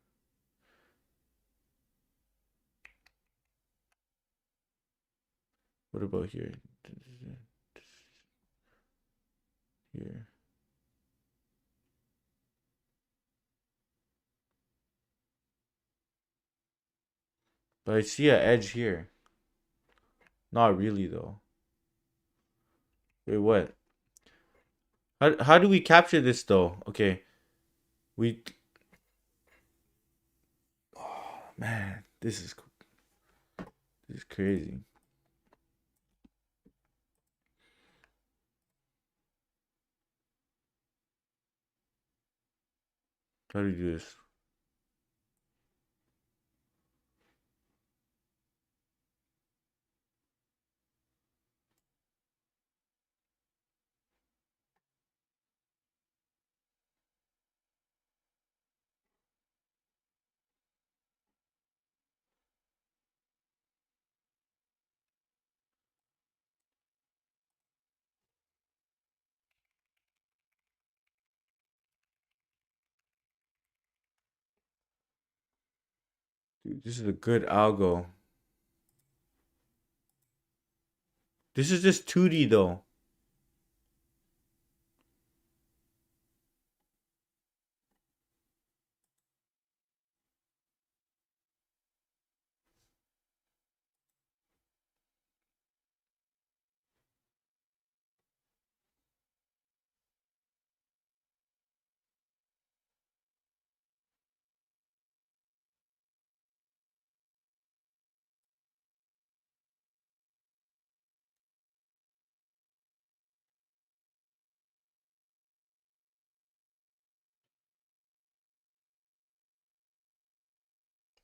What about here? Here. But I see an edge here. Not really though. Wait, what? How do we capture this though? Okay, we. Oh man, this is crazy. How do we do this? Dude, this is a good algo. This is just 2D though.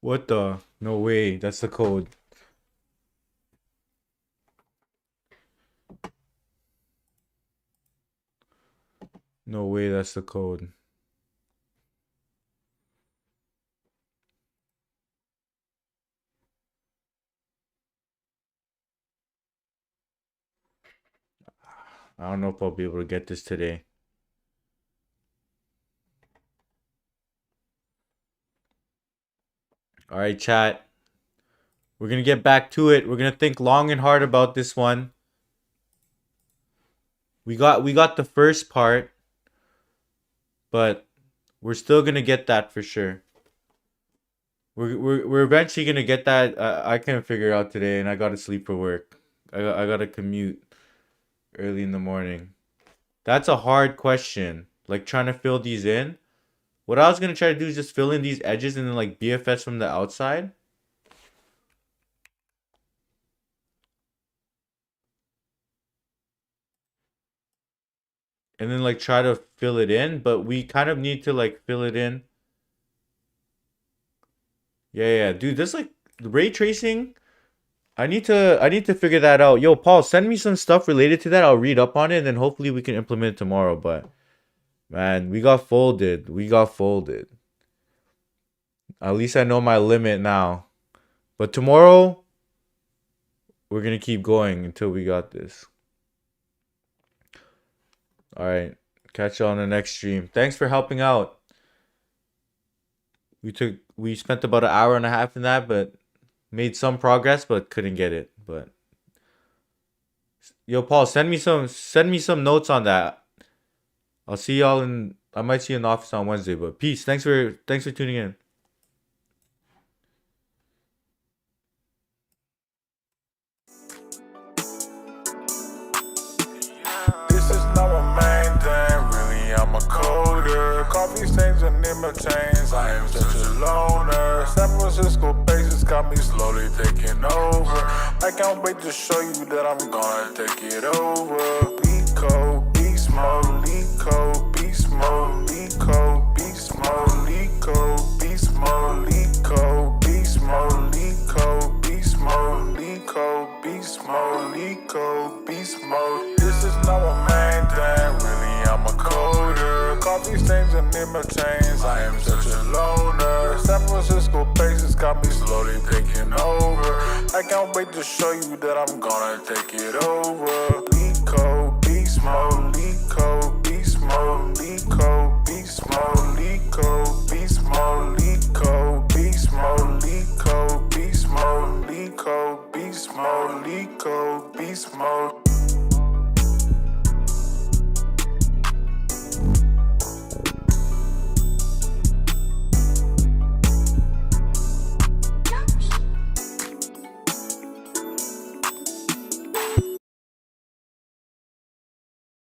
What the? No way. That's the code. No way. That's the code. I don't know if I'll be able to get this today. All right, chat. We're gonna get back to it. We're gonna think long and hard about this one. We got the first part, but we're still gonna get that for sure. We're eventually gonna get that. I can't figure it out today, and I gotta sleep for work. I gotta commute early in the morning. That's a hard question. Like trying to fill these in. What I was gonna try to do is just fill in these edges and then like BFS from the outside. And then like try to fill it in, but we kind of need to like fill it in. Yeah, dude, this like ray tracing. I need to figure that out. Yo, Paul, send me some stuff related to that. I'll read up on it and then hopefully we can implement it tomorrow. But man, we got folded. We got folded. At least I know my limit now. But tomorrow we're gonna keep going until we got this. Alright. Catch you on the next stream. Thanks for helping out. We spent about an hour and a half in that, but made some progress, but couldn't get it. But yo, Paul, send me some notes on that. I'll see y'all in. I might see you in the office on Wednesday. But peace. Thanks for tuning in. This is not my main thing, really I'm a coder. Coffee stains and name chains, I am such a loner. San Francisco bases got me slowly taking over. I can't wait to show you that I'm gonna take it over. Lico, beast mode, Lico, beast mode, Lico, beast mode, Lico, beast mode, Lico, beast mode, Lico, beast mode, Lico, beast mode, Lico, beast mode. This is not my main thing, really I'm a coder. Coffee stains and name chains, I am such a loner. San Francisco bases got me slowly taking over. I can't wait to show you that I'm gonna take it over.